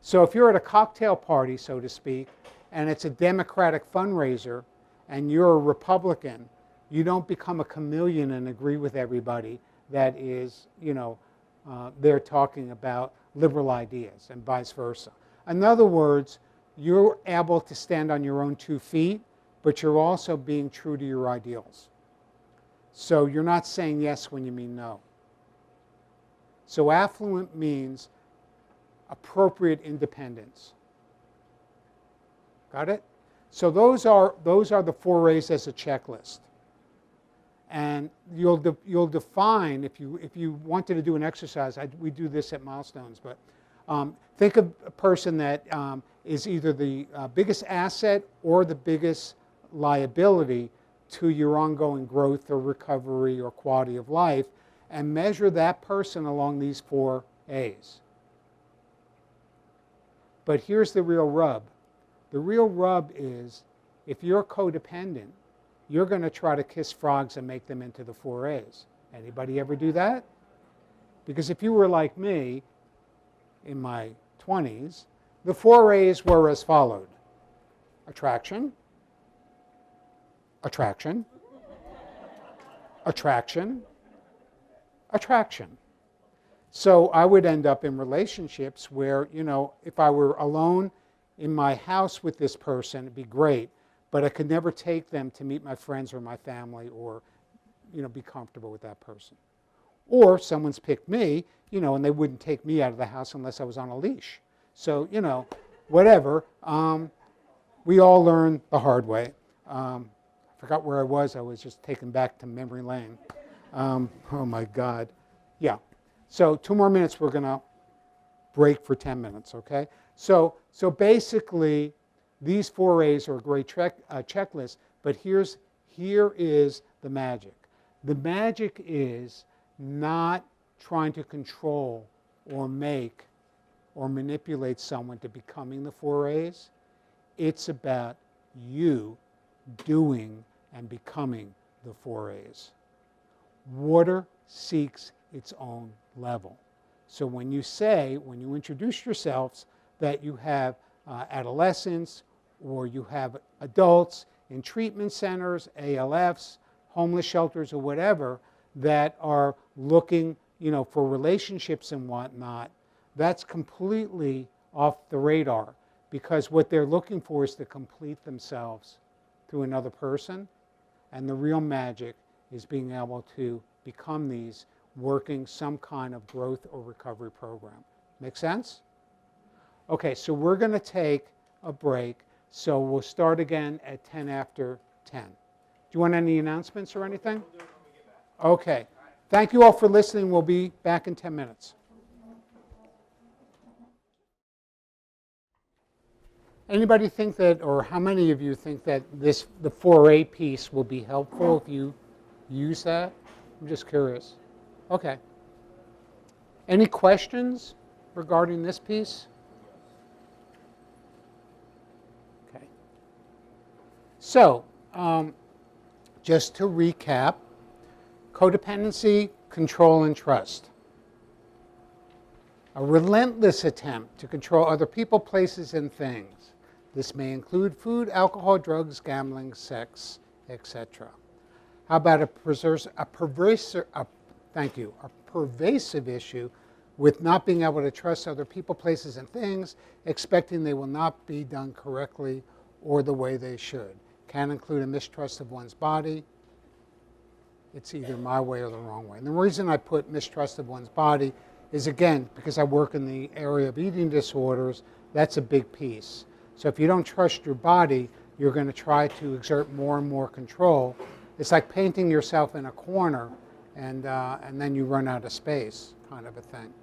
So if you're at a cocktail party, so to speak, and it's a Democratic fundraiser, and you're a Republican, you don't become a chameleon and agree with everybody that is, they're talking about liberal ideas and vice versa. In other words, you're able to stand on your own 2 feet, but you're also being true to your ideals. So you're not saying yes when you mean no. So affluent means appropriate independence. Got it? So those are the 4 A's as a checklist. And you'll define, if you wanted to do an exercise, we do this at Milestones, but think of a person that is either the biggest asset or the biggest liability to your ongoing growth or recovery or quality of life, and measure that person along these 4 A's. But here's the real rub. The real rub is, if you're codependent, you're going to try to kiss frogs and make them into the 4 A's. Anybody ever do that? Because if you were like me in my 20s, the 4 A's were as followed: attraction, attraction, attraction, attraction. So I would end up in relationships where, if I were alone in my house with this person, it'd be great, but I could never take them to meet my friends or my family or, be comfortable with that person. Or someone's picked me, and they wouldn't take me out of the house unless I was on a leash. So, whatever. We all learn the hard way. I forgot where I was just taken back to memory lane. Oh my God. Yeah. So 2 more minutes, we're going to break for 10 minutes, okay? So basically, these 4 A's are a great checklist, but here is the magic. The magic is not trying to control or make or manipulate someone to becoming the 4 A's. It's about you doing and becoming the 4 A's. Water seeks its own level. So when you introduce yourselves that you have adolescents or you have adults in treatment centers, ALFs, homeless shelters, or whatever, that are looking, for relationships and whatnot, that's completely off the radar, because what they're looking for is to complete themselves through another person, and the real magic is being able to become these, working some kind of growth or recovery program. Make sense? Okay, so we're going to take a break. So we'll start again at 10 after 10. Do you want any announcements or anything? Okay. Thank you all for listening. We'll be back in 10 minutes. Anybody think that, or how many of you think that the 4A piece will be helpful if you use that? I'm just curious. Okay. Any questions regarding this piece? Okay. So, just to recap, codependency, control, and trust. A relentless attempt to control other people, places, and things. This may include food, alcohol, drugs, gambling, sex, etc. How about a pervasive issue with not being able to trust other people, places, and things, expecting they will not be done correctly or the way they should. Can include a mistrust of one's body. It's either my way or the wrong way. And the reason I put mistrust of one's body is, again, because I work in the area of eating disorders. That's a big piece. So if you don't trust your body, you're going to try to exert more and more control. It's like painting yourself in a corner, and then you run out of space, kind of a thing.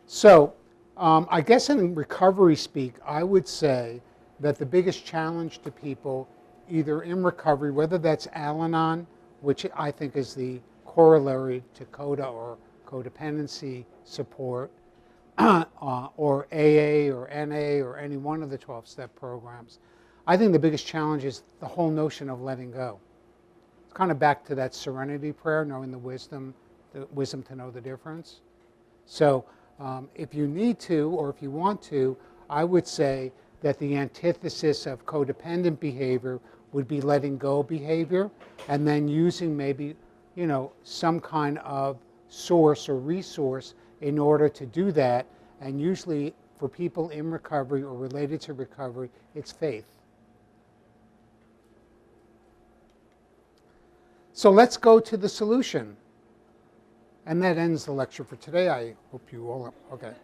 So I guess in recovery speak, I would say that the biggest challenge to people either in recovery, whether that's Al-Anon, which I think is the corollary to CODA or codependency support, or AA or NA or any one of the 12-step programs. I think the biggest challenge is the whole notion of letting go. It's kind of back to that serenity prayer, knowing the wisdom to know the difference. So if you need to, or if you want to, I would say that the antithesis of codependent behavior would be letting go behavior, and then using maybe, some kind of source or resource in order to do that. And usually for people in recovery or related to recovery, it's faith. So let's go to the solution. And that ends the lecture for today. I hope you all, okay.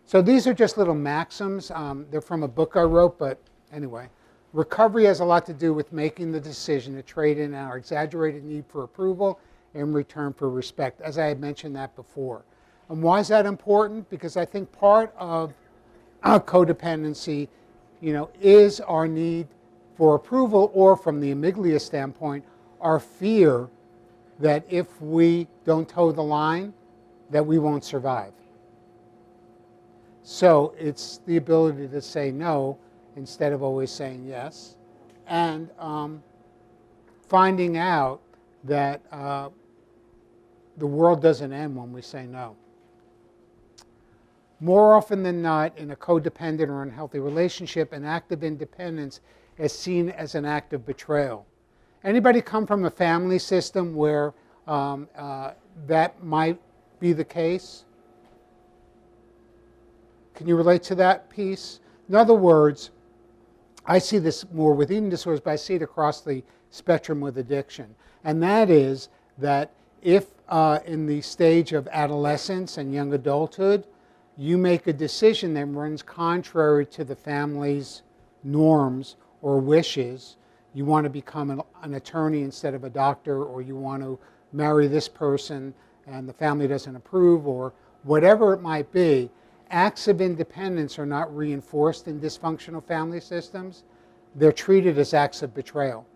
So these are just little maxims. They're from a book I wrote, but anyway. Recovery has a lot to do with making the decision to trade in our exaggerated need for approval in return for respect, as I had mentioned that before. And why is that important? Because I think part of codependency, is our need for approval, or from the amygdala standpoint, our fear that if we don't toe the line, that we won't survive. So it's the ability to say no instead of always saying yes, and finding out that the world doesn't end when we say no. More often than not, in a codependent or unhealthy relationship, an act of independence is seen as an act of betrayal. Anybody come from a family system where that might be the case? Can you relate to that piece? In other words, I see this more with eating disorders, but I see it across the spectrum with addiction. And that is that if in the stage of adolescence and young adulthood, you make a decision that runs contrary to the family's norms or wishes, you want to become an attorney instead of a doctor, or you want to marry this person and the family doesn't approve, or whatever it might be, acts of independence are not reinforced in dysfunctional family systems. They're treated as acts of betrayal.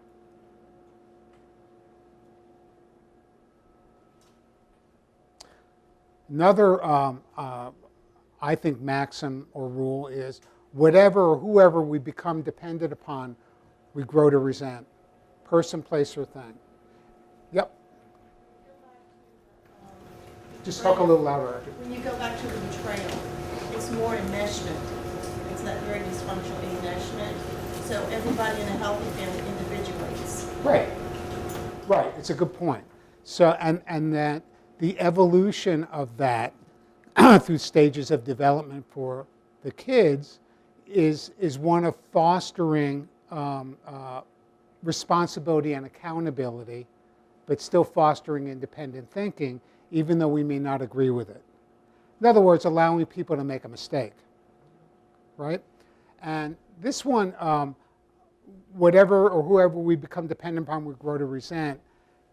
Another, I think, maxim or rule is whatever or whoever we become dependent upon, we grow to resent. Person, place, or thing. Yep. Just talk a little louder. When you go back to the betrayal, it's more enmeshment. It's not very dysfunctional enmeshment. So everybody in a healthy family individuates. Right. Right. It's a good point. So, and that the evolution of that through stages of development for the kids is one of fostering responsibility and accountability, but still fostering independent thinking, even though we may not agree with it. In other words, allowing people to make a mistake, right? And this one, whatever or whoever we become dependent upon, we grow to resent.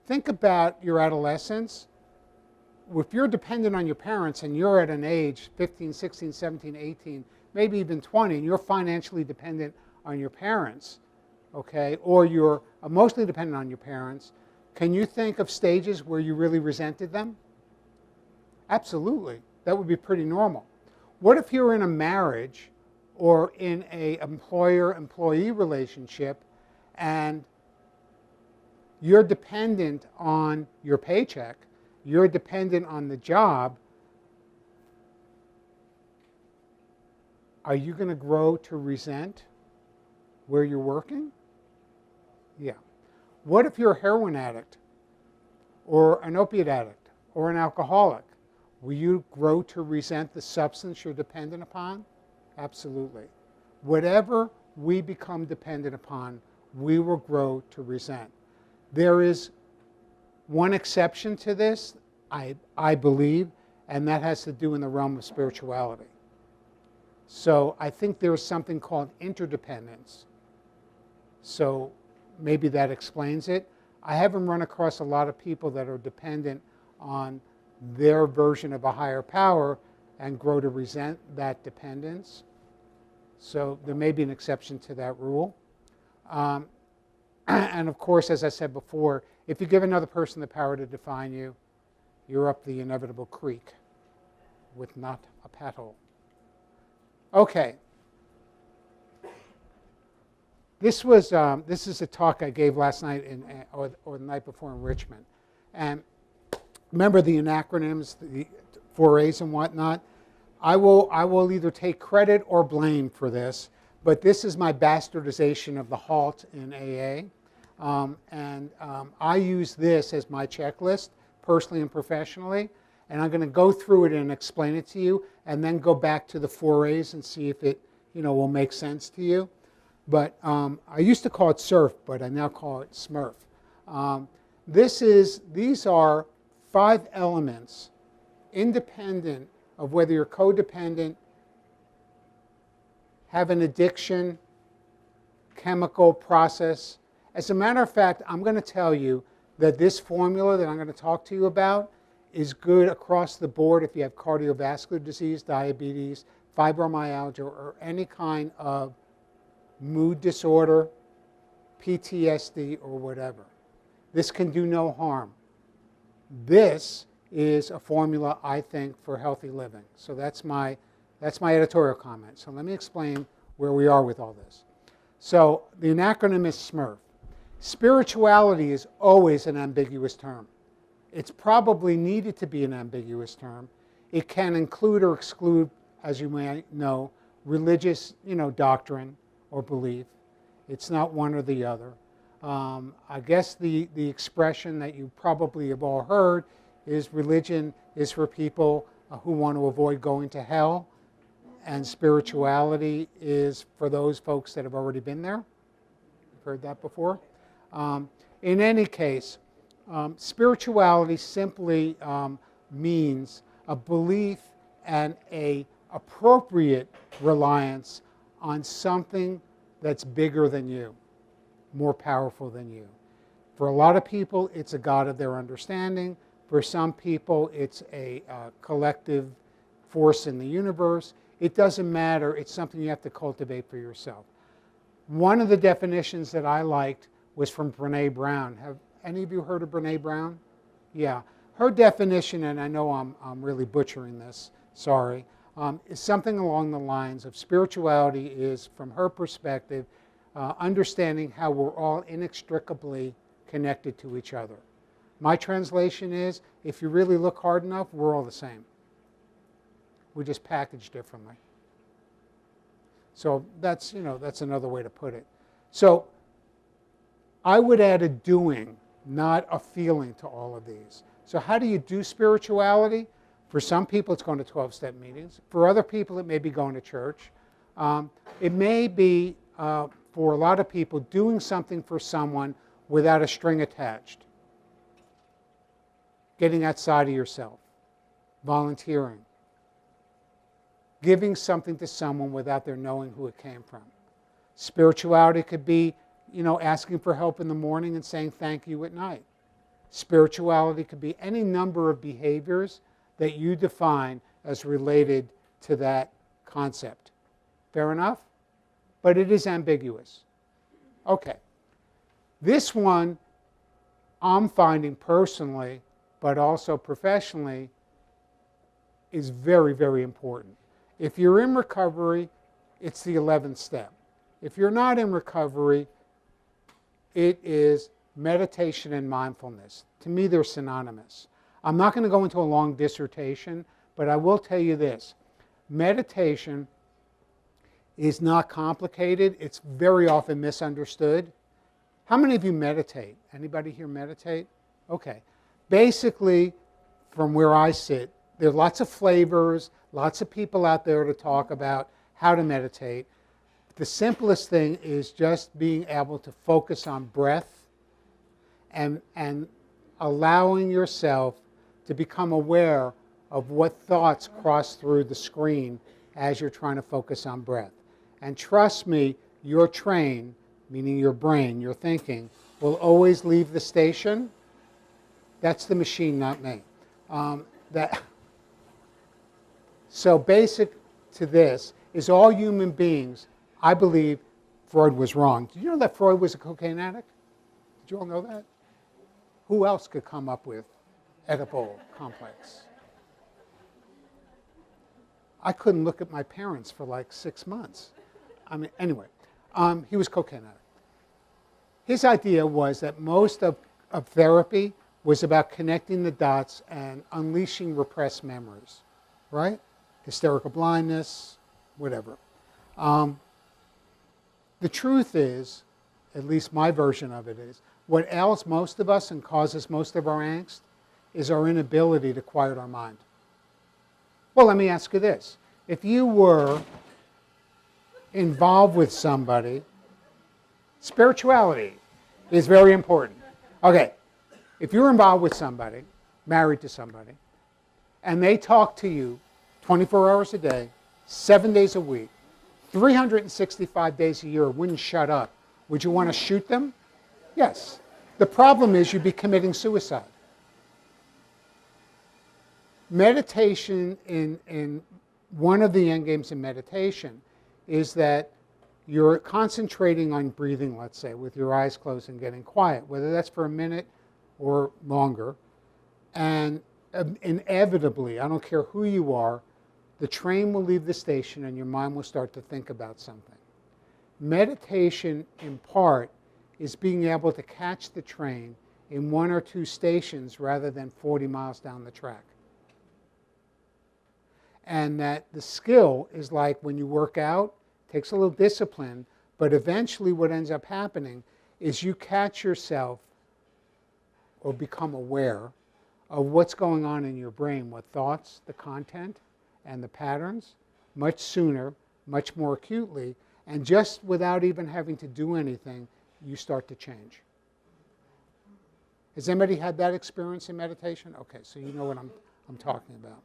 Think about your adolescence. If you're dependent on your parents and you're at an age, 15, 16, 17, 18, maybe even 20, and you're financially dependent on your parents, okay, or you're emotionally dependent on your parents, can you think of stages where you really resented them? Absolutely. That would be pretty normal. What if you're in a marriage or in an employer-employee relationship and you're dependent on your paycheck, you're dependent on the job? Are you going to grow to resent where you're working? Yeah. What if you're a heroin addict or an opiate addict or an alcoholic? Will you grow to resent the substance you're dependent upon? Absolutely. Whatever we become dependent upon, we will grow to resent. There is one exception to this, I believe, and that has to do in the realm of spirituality. So I think there is something called interdependence. So maybe that explains it. I haven't run across a lot of people that are dependent on their version of a higher power and grow to resent that dependence. So there may be an exception to that rule. And of course, as I said before, if you give another person the power to define you, you're up the inevitable creek with not a paddle. Okay. This is a talk I gave last night or the night before in Richmond. And remember the acronyms, the 4As and whatnot? I will either take credit or blame for this, but this is my bastardization of the HALT in AA. I use this as my checklist, personally and professionally, and I'm going to go through it and explain it to you, and then go back to the 4As and see if it will make sense to you. But I used to call it SURF, but I now call it SMURF. These are 5 elements, independent of whether you're codependent, have an addiction, chemical process. As a matter of fact, I'm going to tell you that this formula that I'm going to talk to you about is good across the board if you have cardiovascular disease, diabetes, fibromyalgia, or any kind of mood disorder, PTSD, or whatever. This can do no harm. This is a formula, I think, for healthy living. So that's my editorial comment. So let me explain where we are with all this. So the acronym is SMURF. Spirituality is always an ambiguous term. It's probably needed to be an ambiguous term. It can include or exclude, as you may know, religious, doctrine or belief. It's not one or the other. I guess the expression that you probably have all heard is religion is for people who want to avoid going to hell, and spirituality is for those folks that have already been there. You've heard that before. In any case, spirituality simply means a belief and an appropriate reliance on something that's bigger than you, more powerful than you. For a lot of people, it's a God of their understanding. For some people, it's a collective force in the universe. It doesn't matter. It's something you have to cultivate for yourself. One of the definitions that I liked was from Brené Brown. Have any of you heard of Brené Brown? Yeah. Her definition, and I know I'm really butchering this, sorry, is something along the lines of spirituality is, from her perspective, understanding how we're all inextricably connected to each other. My translation is, if you really look hard enough, we're all the same. We're just packaged differently. So that's another way to put it. So I would add a doing, not a feeling, to all of these. So how do you do spirituality? For some people, it's going to 12-step meetings. For other people, it may be going to church. It may be, for a lot of people, doing something for someone without a string attached. Getting outside of yourself. Volunteering. Giving something to someone without their knowing who it came from. Spirituality could be, asking for help in the morning and saying thank you at night. Spirituality could be any number of behaviors that you define as related to that concept. Fair enough? But it is ambiguous. Okay. This one, I'm finding personally, but also professionally, is very, very important. If you're in recovery, it's the 11th step. If you're not in recovery, it is meditation and mindfulness. To me, they're synonymous. I'm not going to go into a long dissertation, but I will tell you this. Meditation is not complicated. It's very often misunderstood. How many of you meditate? Anybody here meditate? Okay. Basically, from where I sit, there are lots of flavors, lots of people out there to talk about how to meditate. The simplest thing is just being able to focus on breath and allowing yourself to become aware of what thoughts cross through the screen as you're trying to focus on breath. And trust me, your train, meaning your brain, your thinking, will always leave the station. That's the machine, not me. So basic to this is all human beings, I believe Freud was wrong. Did you know that Freud was a cocaine addict? Did you all know that? Who else could come up with Oedipal complex? I couldn't look at my parents for like 6 months. I mean, anyway, he was cocaine addict. His idea was that most of therapy was about connecting the dots and unleashing repressed memories, right? Hysterical blindness, whatever. The truth is, at least my version of it is, what ails most of us and causes most of our angst is our inability to quiet our mind. Well, let me ask you this. If you were involved with somebody, spirituality is very important. Okay, if you're involved with somebody, married to somebody, and they talk to you 24 hours a day, 7 days a week, 365 days a year, wouldn't shut up, would you want to shoot them? Yes. The problem is you'd be committing suicide. Meditation, in one of the end games in meditation, is that you're concentrating on breathing, let's say, with your eyes closed and getting quiet, whether that's for a minute or longer. And inevitably, I don't care who you are, the train will leave the station and your mind will start to think about something. Meditation, in part, is being able to catch the train in 1 or 2 stations rather than 40 miles down the track. And that the skill is like when you work out, takes a little discipline, but eventually what ends up happening is you catch yourself or become aware of what's going on in your brain, what thoughts, the content, and the patterns, much sooner, much more acutely, and just without even having to do anything, you start to change. Has anybody had that experience in meditation? Okay, so you know what I'm talking about.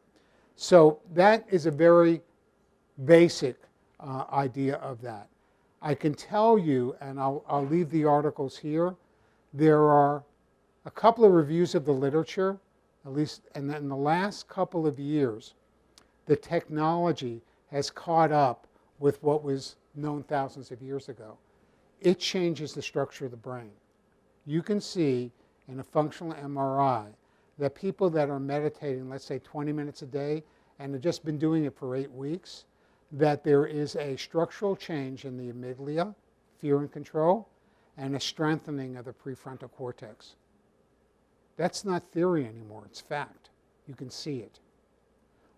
So that is a very basic idea of that. I can tell you, and I'll leave the articles here, there are a couple of reviews of the literature, at least in the last couple of years, the technology has caught up with what was known thousands of years ago. It changes the structure of the brain. You can see in a functional MRI that people that are meditating, let's say 20 minutes a day, and have just been doing it for 8 weeks, that there is a structural change in the amygdala, fear and control, and a strengthening of the prefrontal cortex. That's not theory anymore, it's fact. You can see it.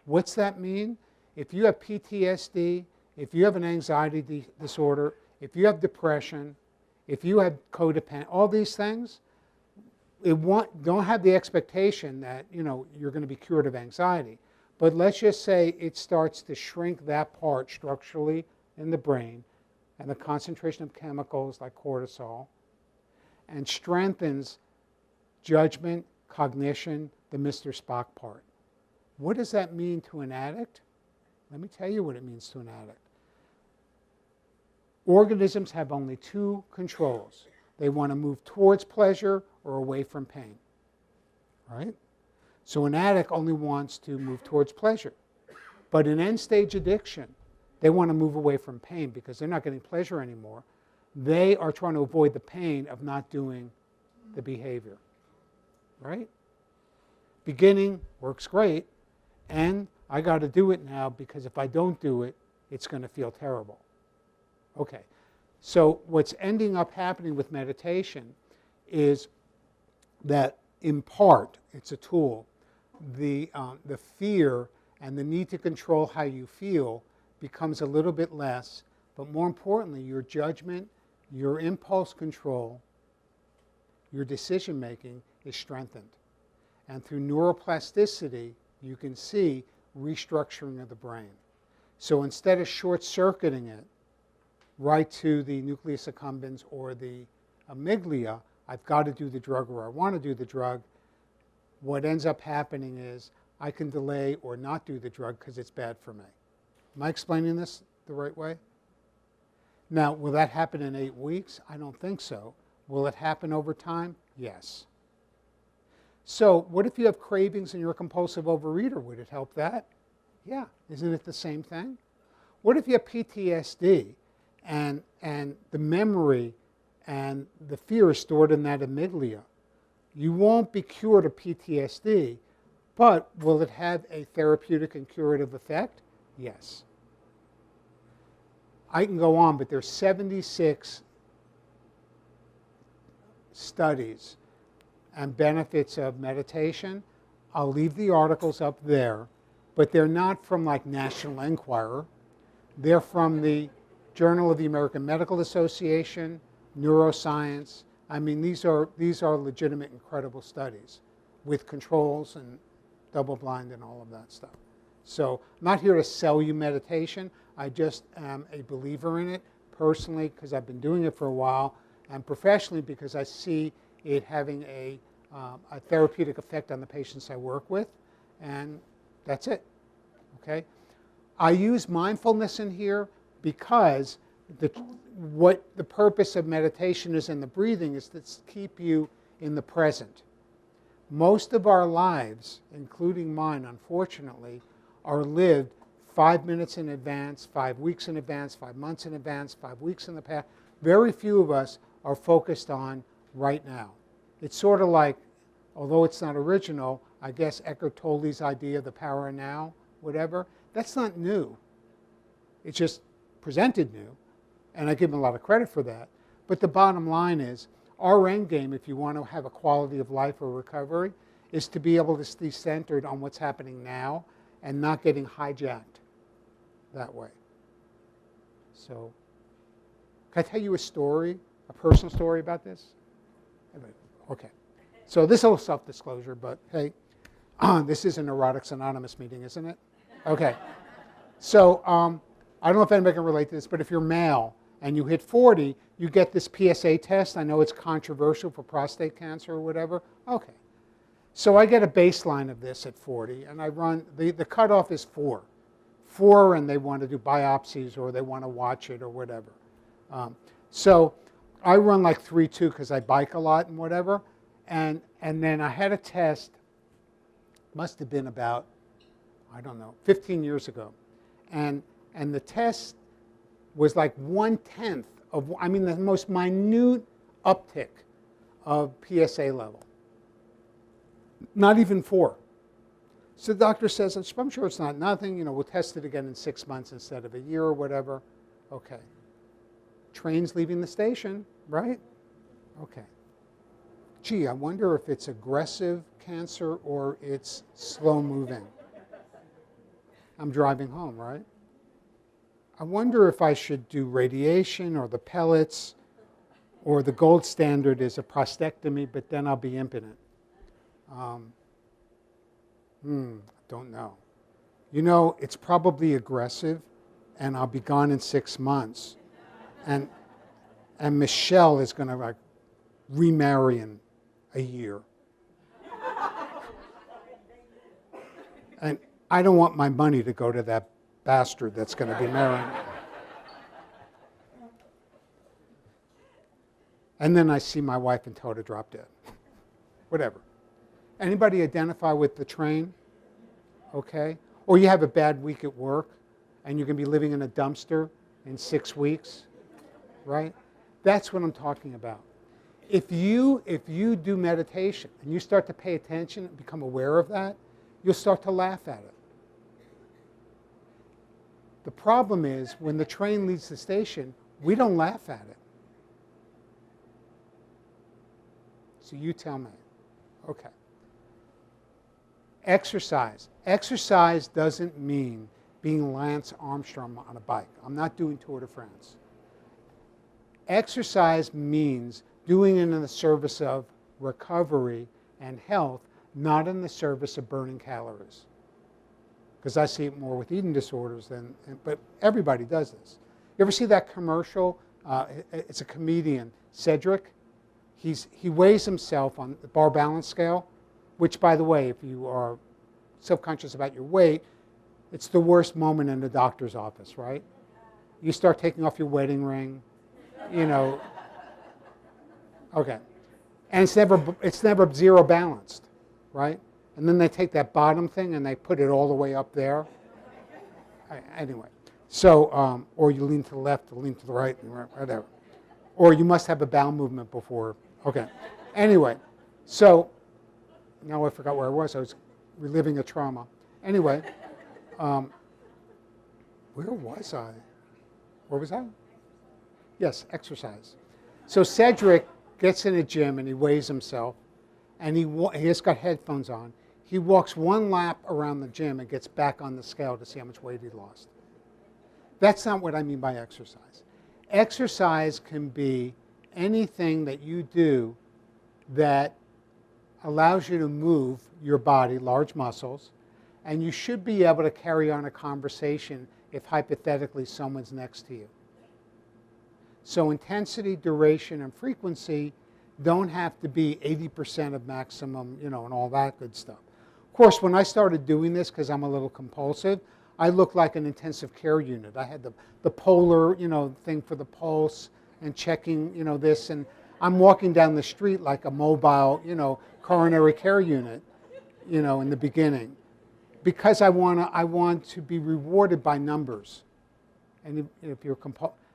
What's that mean? If you have PTSD, if you have an anxiety disorder, if you have depression, if you have codependence, all these things, don't have the expectation that you're going to be cured of anxiety. But let's just say it starts to shrink that part structurally in the brain and the concentration of chemicals like cortisol, and strengthens judgment, cognition, the Mr. Spock part. What does that mean to an addict? Let me tell you what it means to an addict. Organisms have only 2 controls. They want to move towards pleasure or away from pain, right? So an addict only wants to move towards pleasure. But in end-stage addiction, they want to move away from pain because they're not getting pleasure anymore. They are trying to avoid the pain of not doing the behavior, right? Beginning works great, and I got to do it now because if I don't do it, it's going to feel terrible. Okay, so what's ending up happening with meditation is that in part, it's a tool, the fear and the need to control how you feel becomes a little bit less, but more importantly, your judgment, your impulse control, your decision making is strengthened. And through neuroplasticity, you can see restructuring of the brain. So instead of short-circuiting it right to the nucleus accumbens or the amygdala, I've got to do the drug or I want to do the drug, what ends up happening is I can delay or not do the drug because it's bad for me. Am I explaining this the right way? Now, will that happen in 8 weeks? I don't think so. Will it happen over time? Yes. So what if you have cravings and you're a compulsive overeater? Would it help that? Yeah. Isn't it the same thing? What if you have PTSD and the memory And the fear is stored in that amygdala. You won't be cured of PTSD, but will it have a therapeutic and curative effect? Yes. I can go on, but there's 76 studies and benefits of meditation. I'll leave the articles up there, but they're not from like National Enquirer. They're from the Journal of the American Medical Association, Neuroscience. I mean, these are legitimate, incredible studies with controls and double-blind and all of that stuff. So I'm not here to sell you meditation. I just am a believer in it personally because I've been doing it for a while, and professionally because I see it having a therapeutic effect on the patients I work with, and that's it. Okay? I use mindfulness in here because what the purpose of meditation is in the breathing is to keep you in the present. Most of our lives, including mine, unfortunately, are lived 5 minutes in advance, 5 weeks in advance, 5 months in advance, 5 weeks in the past. Very few of us are focused on right now. It's sort of like, although it's not original, I guess Eckhart Tolle's idea of the power of now, whatever, that's not new. It's just presented new, and I give him a lot of credit for that. But the bottom line is, our end game, if you want to have a quality of life or recovery, is to be able to stay centered on what's happening now and not getting hijacked that way. So, can I tell you a story, a personal story about this? Okay. So this is a little self-disclosure, but hey, this is a Neurotics Anonymous meeting, isn't it? Okay. So I don't know if anybody can relate to this, but if you're male and you hit 40, you get this PSA test. I know it's controversial for prostate cancer or whatever. Okay. So I get a baseline of this at 40, and I run, the cutoff is 4. 4, and they want to do biopsies or they want to watch it or whatever. So I run like 3.2 because I bike a lot and whatever. And then I had a test, must have been about, I don't know, 15 years ago. And the test was like 1/10 of, I mean, the most minute uptick of PSA level. Not even 4. So the doctor says, I'm sure it's not nothing. You know, we'll test it again in 6 months instead of a year or whatever. Okay. Train's leaving the station, right? Okay. Gee, I wonder if it's aggressive cancer or it's slow moving. I'm driving home, right? I wonder if I should do radiation or the pellets, or the gold standard is a prostatectomy, but then I'll be impotent. Don't know. You know, it's probably aggressive, and I'll be gone in 6 months. And Michelle is going to like remarry in a year. And I don't want my money to go to that bastard that's going to be marrying. And then I see my wife and tell her to drop dead. Whatever. Anybody identify with the train? Okay. Or you have a bad week at work and you're going to be living in a dumpster in 6 weeks, right? That's what I'm talking about. If you do meditation and you start to pay attention and become aware of that, you'll start to laugh at it. The problem is when the train leaves the station, we don't laugh at it. So you tell me. Okay. Exercise. Exercise doesn't mean being Lance Armstrong on a bike. I'm not doing Tour de France. Exercise means doing it in the service of recovery and health, not in the service of burning calories. Because I see it more with eating disorders than, but everybody does this. You ever see that commercial? It's a comedian, Cedric. He weighs himself on the bar balance scale, which, by the way, if you are self-conscious about your weight, it's the worst moment in the doctor's office, right? You start taking off your wedding ring, you know. Okay. And it's never zero balanced, right? And then they take that bottom thing and they put it all the way up there. Anyway, so, or you lean to the left or lean to the right, whatever. Or you must have a bowel movement before. Okay. Anyway, so now I forgot where I was. I was reliving a trauma. Anyway, where was I? Where was I? Yes, exercise. So Cedric gets in a gym and he weighs himself, and he has got headphones on. He walks one lap around the gym and gets back on the scale to see how much weight he lost. That's not what I mean by exercise. Exercise can be anything that you do that allows you to move your body, large muscles, and you should be able to carry on a conversation if hypothetically someone's next to you. So intensity, duration, and frequency don't have to be 80% of maximum, and all that good stuff. Of course, when I started doing this, because I'm a little compulsive, I looked like an intensive care unit. I had the polar, thing for the pulse and checking, this, and I'm walking down the street like a mobile, coronary care unit, in the beginning, because I want to be rewarded by numbers. And if you're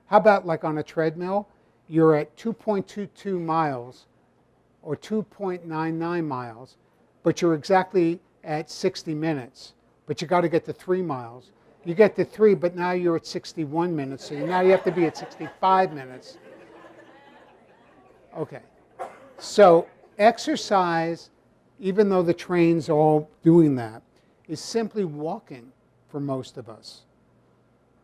how about like on a treadmill, you're at 2.22 miles or 2.99 miles, but you're exactly at 60 minutes. But you got to get to 3 miles. You get to 3, but now you're at 61 minutes, so now you have to be at 65 minutes. Okay. So exercise, even though the train's all doing that, is simply walking for most of us.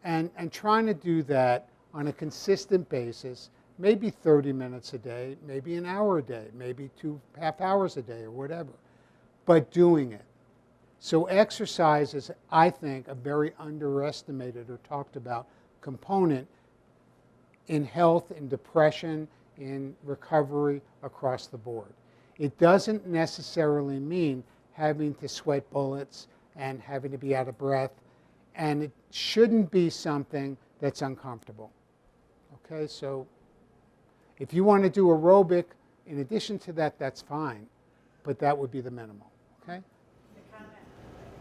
And trying to do that on a consistent basis, maybe 30 minutes a day, maybe an hour a day, maybe 2.5 hours a day or whatever, but doing it. So exercise is, I think, a very underestimated or talked about component in health, in depression, in recovery across the board. It doesn't necessarily mean having to sweat bullets and having to be out of breath, and it shouldn't be something that's uncomfortable. Okay, so if you want to do aerobic, in addition to that, that's fine, but that would be the minimal. Okay?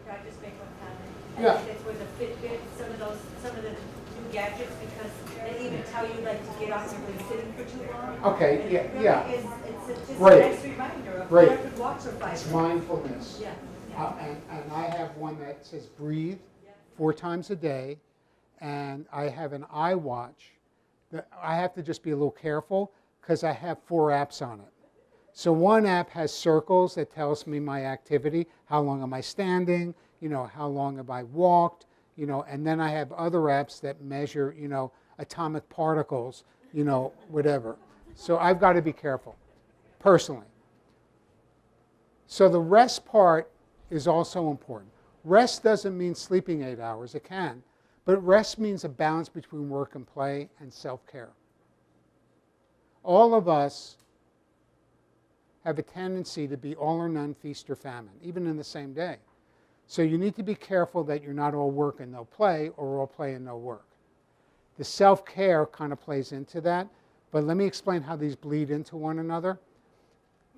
Can I just make one comment? Yeah. I think it's with the Fitbit, some of the new gadgets, because they even tell you like to get off if you're sitting for too long. Okay, And yeah, it really yeah. It's just Great. a nice reminder of Great. rapid walks or 5 It's minutes. mindfulness. Yeah. And I have one that says breathe 4 times a day, and I have an iWatch. I have to just be a little careful because I have 4 apps on it. So one app has circles that tells me my activity, how long am I standing, how long have I walked, and then I have other apps that measure, atomic particles, whatever. So I've got to be careful, personally. So the rest part is also important. Rest doesn't mean sleeping 8 hours, it can, but rest means a balance between work and play and self-care. All of us have a tendency to be all or none, feast or famine, even in the same day. So you need to be careful that you're not all work and no play, or all play and no work. The self-care kind of plays into that, but let me explain how these bleed into one another.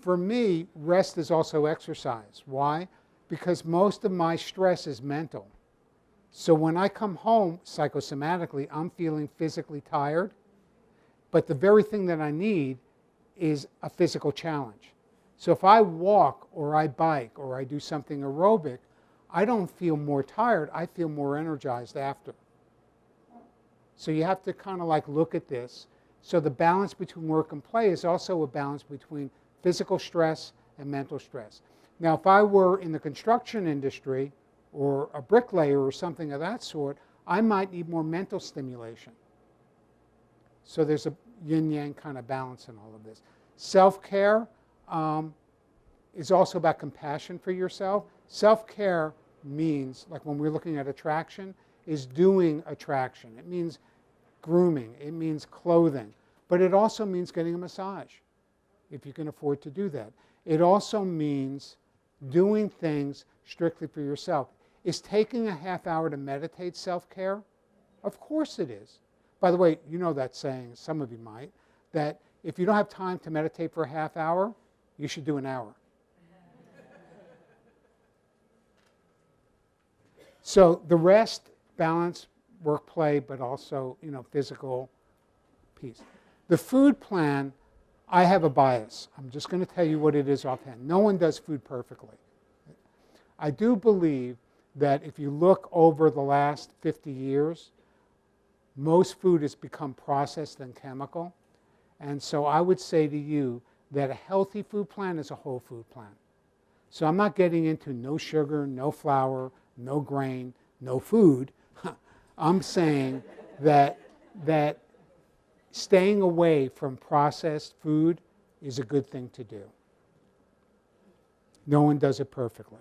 For me, rest is also exercise. Why? Because most of my stress is mental. So when I come home psychosomatically, I'm feeling physically tired, but the very thing that I need is a physical challenge. So if I walk or I bike or I do something aerobic, I don't feel more tired, I feel more energized after. So you have to kind of like look at this. So the balance between work and play is also a balance between physical stress and mental stress. Now, if I were in the construction industry or a bricklayer or something of that sort, I might need more mental stimulation. So there's a yin-yang kind of balance in all of this. Self-care is also about compassion for yourself. Self-care means, like when we're looking at attraction, is doing attraction. It means grooming. It means clothing. But it also means getting a massage, if you can afford to do that. It also means doing things strictly for yourself. Is taking a half hour to meditate self-care? Of course it is. By the way, you know that saying, some of you might, that if you don't have time to meditate for a half hour, you should do an hour. So the rest, balance, work, play, but also, physical piece. The food plan, I have a bias. I'm just going to tell you what it is offhand. No one does food perfectly. I do believe that if you look over the last 50 years, most food has become processed and chemical. And so I would say to you that a healthy food plan is a whole food plan. So I'm not getting into no sugar, no flour, no grain, no food. I'm saying that staying away from processed food is a good thing to do. No one does it perfectly.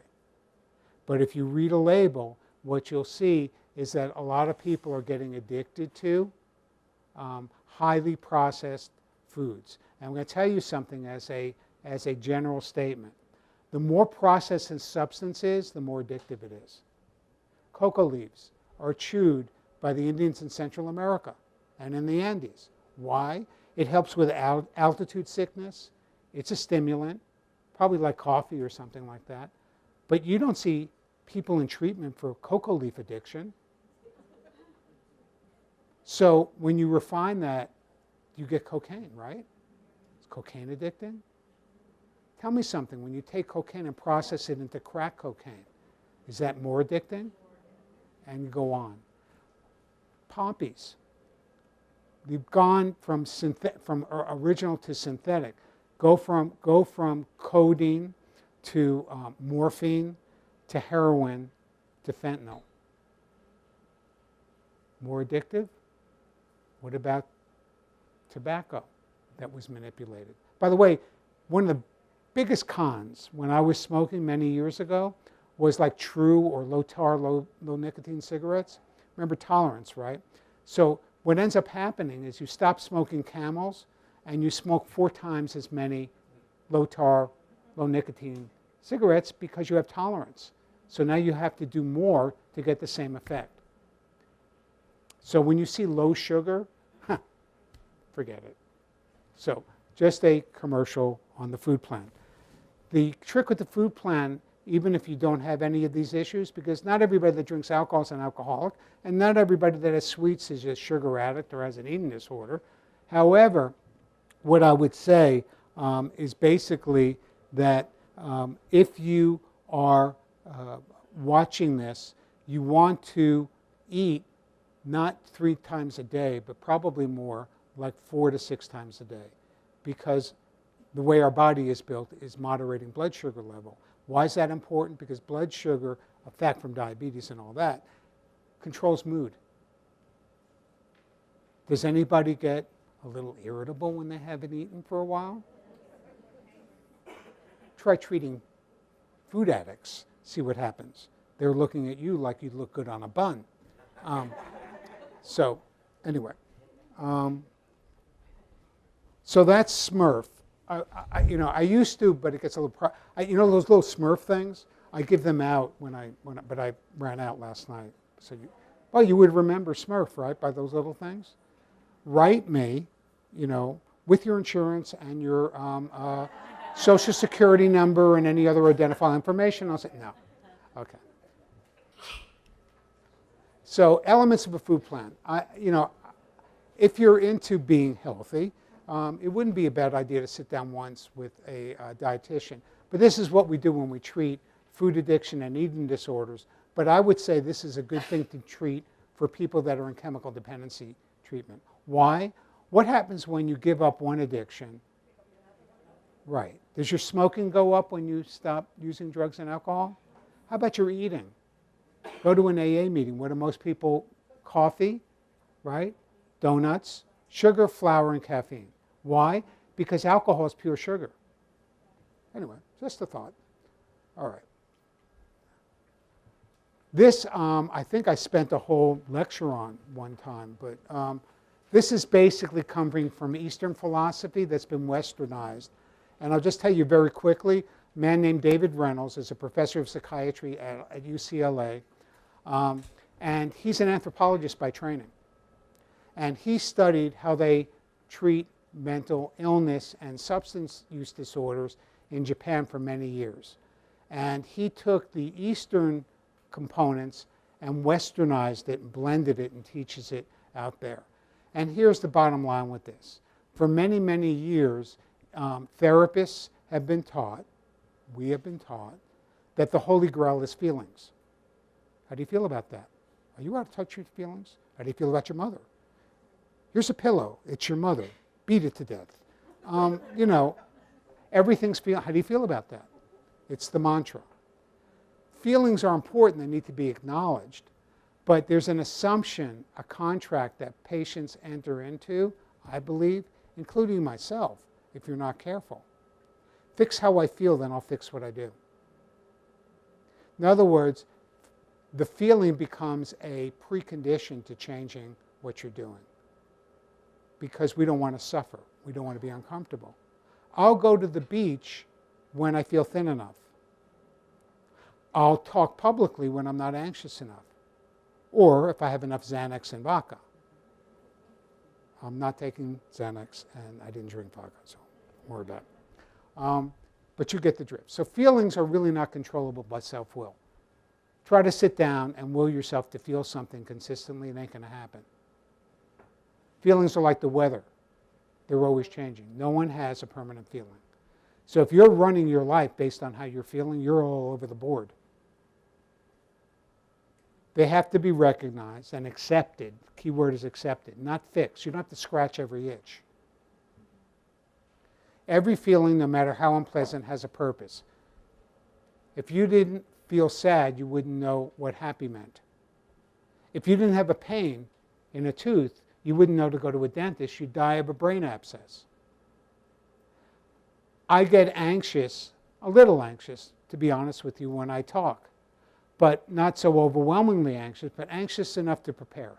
But if you read a label, what you'll see is that a lot of people are getting addicted to highly processed foods. And I'm going to tell you something as a general statement. The more processed a substance is, the more addictive it is. Coca leaves are chewed by the Indians in Central America and in the Andes. Why? It helps with altitude sickness. It's a stimulant, probably like coffee or something like that. But you don't see people in treatment for coca leaf addiction. So when you refine that, you get cocaine, right? Is cocaine addicting? Tell me something. When you take cocaine and process it into crack cocaine, is that more addicting? And you go on. Poppies. You've gone from original to synthetic. Go from codeine to morphine to heroin to fentanyl. More addictive? What about tobacco that was manipulated? By the way, one of the biggest cons when I was smoking many years ago was like true or low tar, low nicotine cigarettes. Remember tolerance, right? So what ends up happening is you stop smoking Camels and you smoke 4 times as many low tar, low nicotine cigarettes because you have tolerance. So now you have to do more to get the same effect. So when you see low sugar, forget it. So just a commercial on the food plan. The trick with the food plan, even if you don't have any of these issues, because not everybody that drinks alcohol is an alcoholic, and not everybody that has sweets is a sugar addict or has an eating disorder. However, what I would say is basically that if you are watching this, you want to eat not 3 times a day, but probably more, like 4 to 6 times a day, because the way our body is built is moderating blood sugar level. Why is that important? Because blood sugar, a fact from diabetes and all that, controls mood. Does anybody get a little irritable when they haven't eaten for a while? Try treating food addicts, see what happens. They're looking at you like you look good on a bun. So anyway, so that's SMURF. I used to, but it gets a little. Those little SMURF things. I give them out but I ran out last night. So you would remember SMURF, right? By those little things. Write me, with your insurance and your social security number and any other identifying information. I'll say no. Okay. So elements of a food plan. If you're into being healthy, it wouldn't be a bad idea to sit down once with a dietitian. But this is what we do when we treat food addiction and eating disorders. But I would say this is a good thing to treat for people that are in chemical dependency treatment. Why? What happens when you give up one addiction? Right. Does your smoking go up when you stop using drugs and alcohol? How about your eating? Go to an AA meeting. What do most people? Coffee, right? Donuts, sugar, flour, and caffeine. Why? Because alcohol is pure sugar. Anyway, just a thought. All right. This, I think I spent a whole lecture on one time, but this is basically coming from Eastern philosophy that's been westernized. And I'll just tell you very quickly, a man named David Reynolds is a professor of psychiatry at UCLA, and he's an anthropologist by training. And he studied how they treat mental illness and substance use disorders in Japan for many years. And he took the Eastern components and westernized it and blended it and teaches it out there. And here's the bottom line with this. For many, many years, therapists have been taught, we have been taught, that the Holy Grail is feelings. How do you feel about that? Are you out of touch with your feelings? How do you feel about your mother? Here's a pillow. It's your mother. Beat it to death. You know, everything's feeling. How do you feel about that? It's the mantra. Feelings are important. They need to be acknowledged. But there's an assumption, a contract that patients enter into, I believe, including myself, if you're not careful. Fix how I feel, then I'll fix what I do. In other words, the feeling becomes a precondition to changing what you're doing, because we don't want to suffer. We don't want to be uncomfortable. I'll go to the beach when I feel thin enough. I'll talk publicly when I'm not anxious enough, or if I have enough Xanax and vodka. I'm not taking Xanax, and I didn't drink vodka, so don't worry about it. But you get the drift. So feelings are really not controllable by self-will. Try to sit down and will yourself to feel something consistently. It ain't going to happen. Feelings are like the weather. They're always changing. No one has a permanent feeling. So if you're running your life based on how you're feeling, you're all over the board. They have to be recognized and accepted. The key word is accepted, not fixed. You don't have to scratch every itch. Every feeling, no matter how unpleasant, has a purpose. If you didn't feel sad, you wouldn't know what happy meant. If you didn't have a pain in a tooth, you wouldn't know to go to a dentist. You'd die of a brain abscess. I get anxious, a little anxious, to be honest with you, when I talk. But not so overwhelmingly anxious, but anxious enough to prepare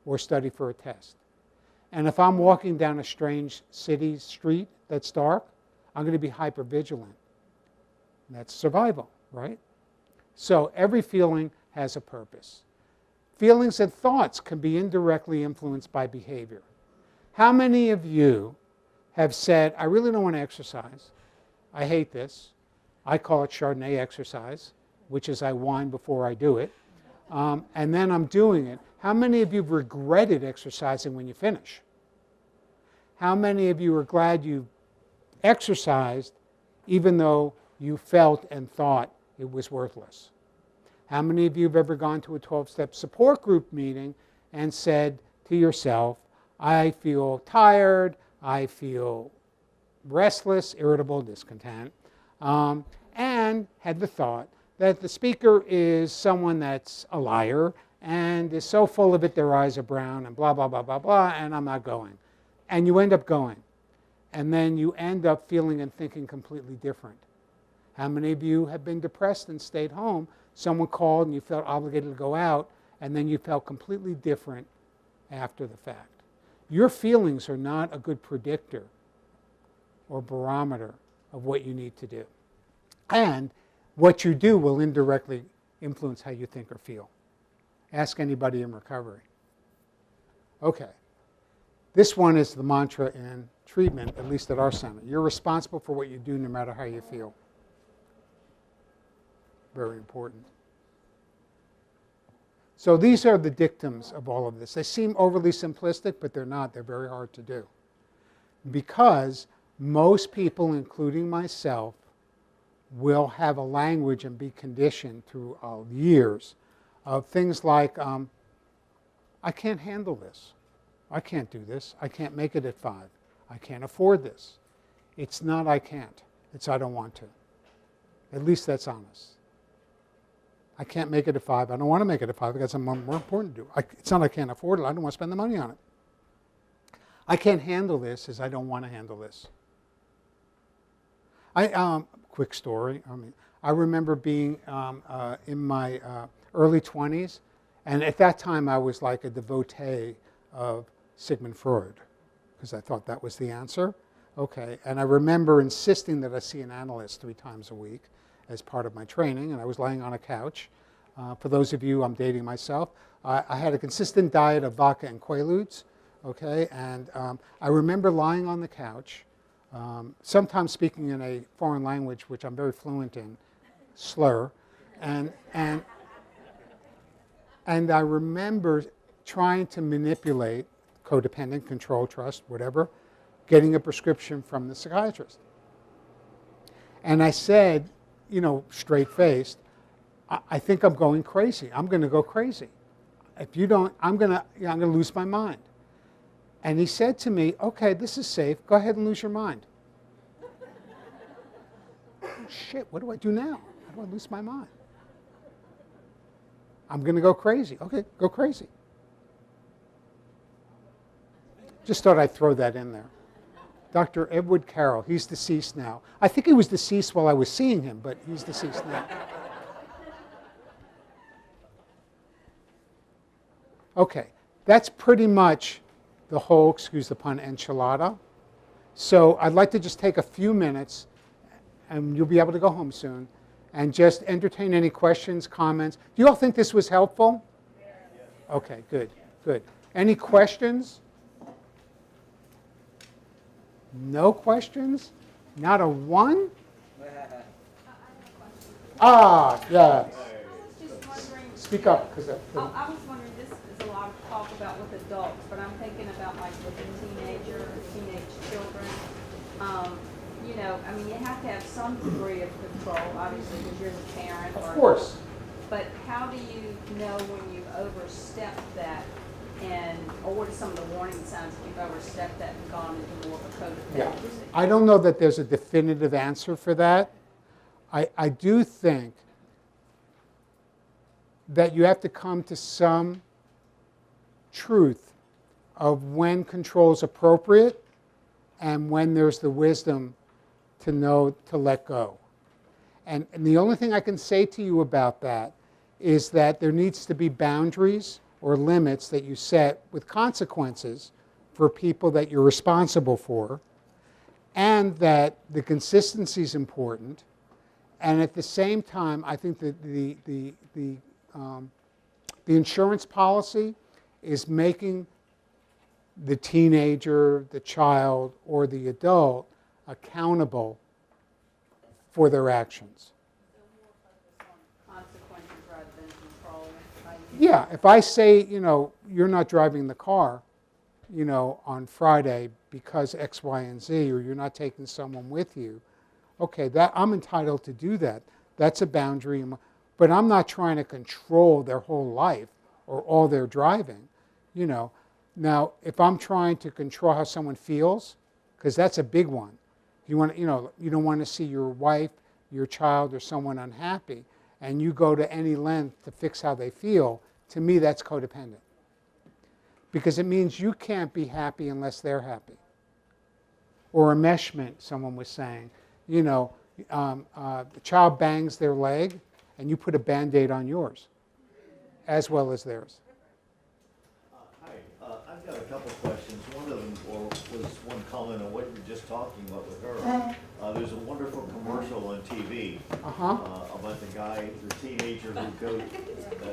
or study for a test. And if I'm walking down a strange city street that's dark, I'm going to be hypervigilant. That's survival, right? So every feeling has a purpose. Feelings and thoughts can be indirectly influenced by behavior. How many of you have said, I really don't want to exercise. I hate this. I call it Chardonnay exercise, which is I whine before I do it. And then I'm doing it. How many of you have regretted exercising when you finish? How many of you are glad you exercised even though you felt and thought it was worthless? How many of you have ever gone to a 12-step support group meeting and said to yourself, I feel tired, I feel restless, irritable, discontent, and had the thought that the speaker is someone that's a liar and is so full of it their eyes are brown and blah, blah, blah, blah, blah, and I'm not going. And you end up going. And then you end up feeling and thinking completely different. How many of you have been depressed and stayed home? Someone called and you felt obligated to go out, and then you felt completely different after the fact. Your feelings are not a good predictor or barometer of what you need to do. And what you do will indirectly influence how you think or feel. Ask anybody in recovery. Okay. This one is the mantra in treatment, at least at our center. You're responsible for what you do no matter how you feel. Very important. So these are the dictums of all of this. They seem overly simplistic, but they're not. They're very hard to do. Because most people, including myself, will have a language and be conditioned through years of things like, I can't handle this. I can't do this. I can't make it at 5. I can't afford this. It's not I can't. It's I don't want to. At least that's honest. I can't make it at 5. I don't want to make it at 5. I've got something more important to do. It's not I can't afford it. I don't want to spend the money on it. I can't handle this is I don't want to handle this. Quick story. I remember being in my early 20s, and at that time I was like a devotee of Sigmund Freud, because I thought that was the answer. Okay, and I remember insisting that I see an analyst 3 times a week as part of my training, and I was laying on a couch. For those of you, I'm dating myself. I had a consistent diet of vodka and Quaaludes, okay, and I remember lying on the couch, sometimes speaking in a foreign language, which I'm very fluent in, slur, and I remember trying to manipulate codependent, control, trust, whatever, getting a prescription from the psychiatrist. And I said, straight-faced, I think I'm going crazy. I'm going to go crazy. If you don't, I'm going to lose my mind. And he said to me, okay, this is safe. Go ahead and lose your mind. Oh, shit, what do I do now? How do I lose my mind? I'm going to go crazy. Okay, go crazy. Just thought I'd throw that in there. Dr. Edward Carroll, he's deceased now. I think he was deceased while I was seeing him, but he's deceased now. Okay, that's pretty much the whole, excuse the pun, enchilada. So I'd like to just take a few minutes, and you'll be able to go home soon, and just entertain any questions, comments. Do you all think this was helpful? Okay, good, good. Any questions? No questions? Not a one? Ah, yes. Speak up, because I was wondering, this is a lot of talk about with adults, but I'm thinking about like with a teenager, teenage children. You have to have some degree of control, obviously, because you're the parent. Of course. But how do you know when you've overstepped that, or what are some of the warning signs that you've overstepped that and gone into more of a codependency? Yeah. I don't know that there's a definitive answer for that. I do think that you have to come to some truth of when control is appropriate and when there's the wisdom to know to let go. And the only thing I can say to you about that is that there needs to be boundaries or limits that you set with consequences for people that you're responsible for, and that the consistency is important. And at the same time, I think that the insurance policy is making the teenager, the child, or the adult accountable for their actions. Consequences rather than control. Yeah, if I say, you're not driving the car, on Friday because X, Y, and Z, or you're not taking someone with you, okay, that I'm entitled to do that. That's a boundary. But I'm not trying to control their whole life or all their driving, Now, if I'm trying to control how someone feels, because that's a big one. You don't want to see your wife, your child, or someone unhappy, and you go to any length to fix how they feel. To me, that's codependent. Because it means you can't be happy unless they're happy. Or enmeshment, someone was saying. The child bangs their leg, and you put a Band-Aid on yours, as well as theirs. Hi, I've got a couple questions. One of them was one comment on what you were just talking about with her. There's a wonderful commercial on TV about the guy, the teenager who goes,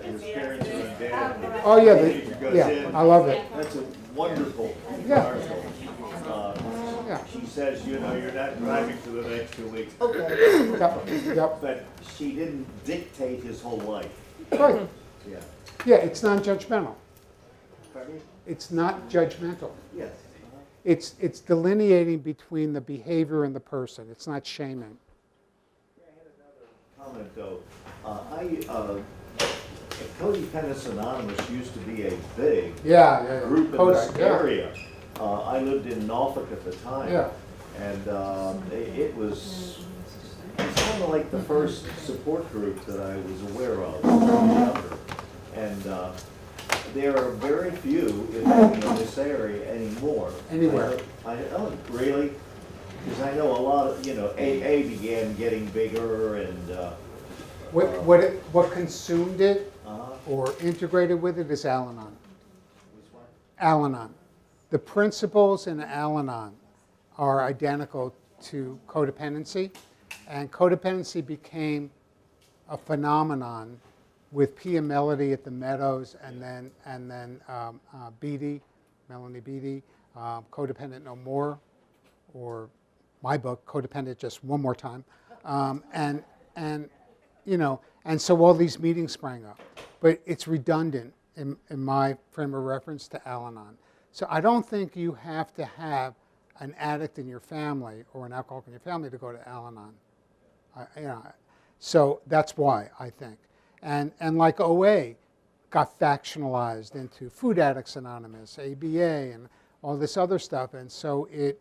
his parents are in bed. And the Oh, yeah, teenager goes in. I love it. That's a wonderful commercial. She says, you're not driving for the next 2 weeks. Okay. Yep. But she didn't dictate his whole life. Right. Yeah. Yeah, it's non-judgmental. Pardon me? It's not judgmental. Yes. It's delineating between the behavior and the person. It's not shaming. Comment though, Codependence Anonymous used to be a big group in this area. I lived in Norfolk at the time, and it was kind of like the first support group that I was aware of when I was younger. And there are very few, if any, in this area anymore. Anywhere. Oh, really? Because I know a lot of, AA began getting bigger and... What consumed it or integrated with it is Al-Anon. Al-Anon. The principles in Al-Anon are identical to codependency, and codependency became a phenomenon with Pia Melody at the Meadows, and then Beatty, Melanie Beatty, Codependent No More, or my book, Codependent Just One More Time, and so all these meetings sprang up. But it's redundant in my frame of reference to Al-Anon. So I don't think you have to have an addict in your family or an alcoholic in your family to go to Al-Anon. So that's why, I think. And like OA got factionalized into Food Addicts Anonymous, ABA, and all this other stuff, and so it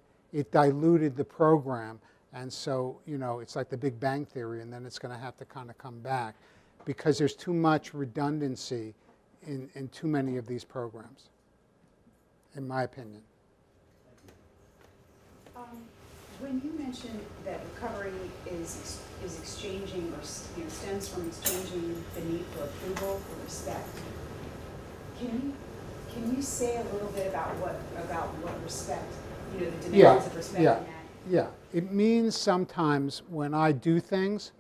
diluted the program. And so, it's like the Big Bang Theory, and then it's going to have to kind of come back because there's too much redundancy in too many of these programs, in my opinion. When you mentioned that recovery is exchanging or stems from exchanging the need for approval for respect, can you say a little bit about what respect, the demands of respect in that? Yeah, it means sometimes when I do things,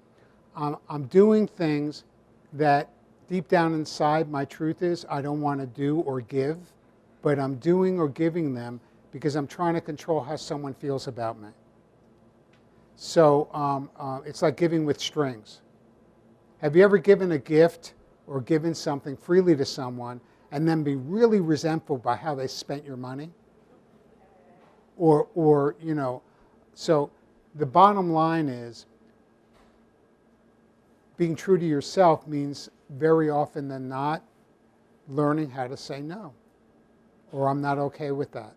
I'm doing things that deep down inside my truth is I don't want to do or give, but I'm doing or giving them because I'm trying to control how someone feels about me. So it's like giving with strings. Have you ever given a gift or given something freely to someone and then be really resentful by how they spent your money? Or so the bottom line is being true to yourself means very often than not learning how to say no, or I'm not okay with that.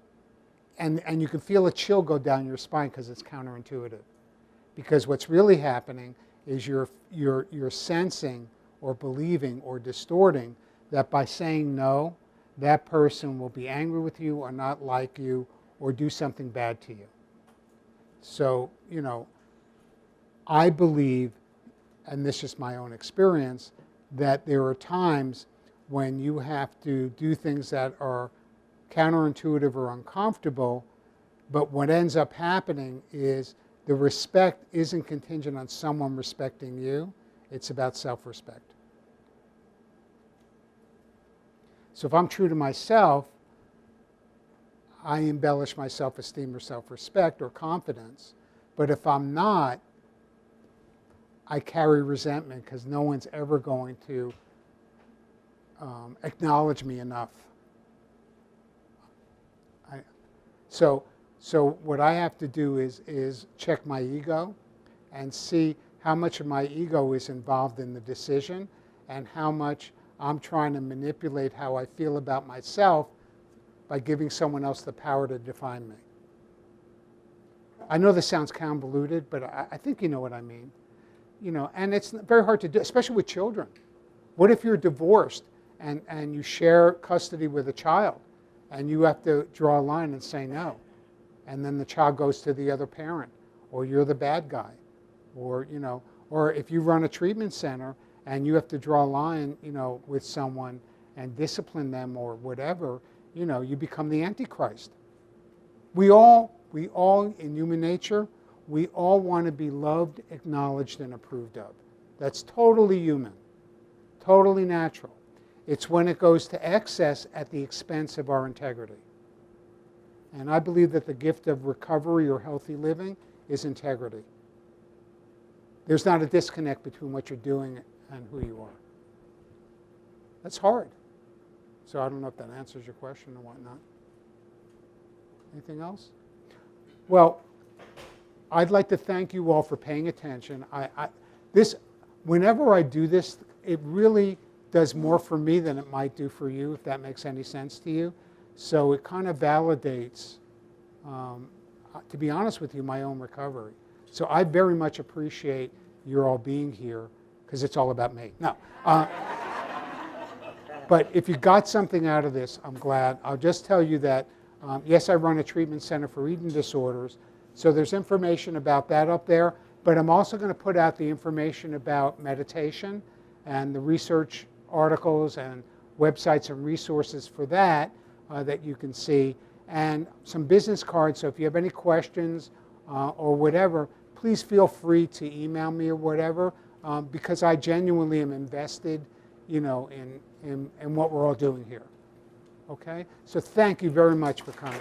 And you can feel a chill go down your spine because it's counterintuitive. Because what's really happening is you're sensing or believing or distorting that by saying no, that person will be angry with you or not like you or do something bad to you. So, I believe, and this is my own experience, that there are times when you have to do things that are counterintuitive or uncomfortable, but what ends up happening is the respect isn't contingent on someone respecting you, it's about self-respect. So if I'm true to myself, I embellish my self-esteem or self-respect or confidence, but if I'm not, I carry resentment because no one's ever going to acknowledge me enough. So what I have to do is check my ego and see how much of my ego is involved in the decision and how much I'm trying to manipulate how I feel about myself by giving someone else the power to define me. I know this sounds convoluted, but I think you know what I mean. And it's very hard to do, especially with children. What if you're divorced and you share custody with a child and you have to draw a line and say no? And then the child goes to the other parent, or you're the bad guy, or if you run a treatment center and you have to draw a line, with someone and discipline them or whatever, you become the Antichrist. We all in human nature, we all want to be loved, acknowledged, and approved of. That's totally human, totally natural. It's when it goes to excess at the expense of our integrity. And I believe that the gift of recovery or healthy living is integrity. There's not a disconnect between what you're doing and who you are. That's hard. So I don't know if that answers your question or whatnot. Anything else? Well, I'd like to thank you all for paying attention. Whenever I do this, it really does more for me than it might do for you, if that makes any sense to you. So it kind of validates, to be honest with you, my own recovery. So I very much appreciate your all being here, because it's all about me. No. But if you got something out of this, I'm glad. I'll just tell you that, yes, I run a treatment center for eating disorders, so there's information about that up there, but I'm also going to put out the information about meditation and the research articles and websites and resources for that that you can see, and some business cards. So if you have any questions or whatever, please feel free to email me or whatever, because I genuinely am invested, in what we're all doing here. Okay? So thank you very much for coming.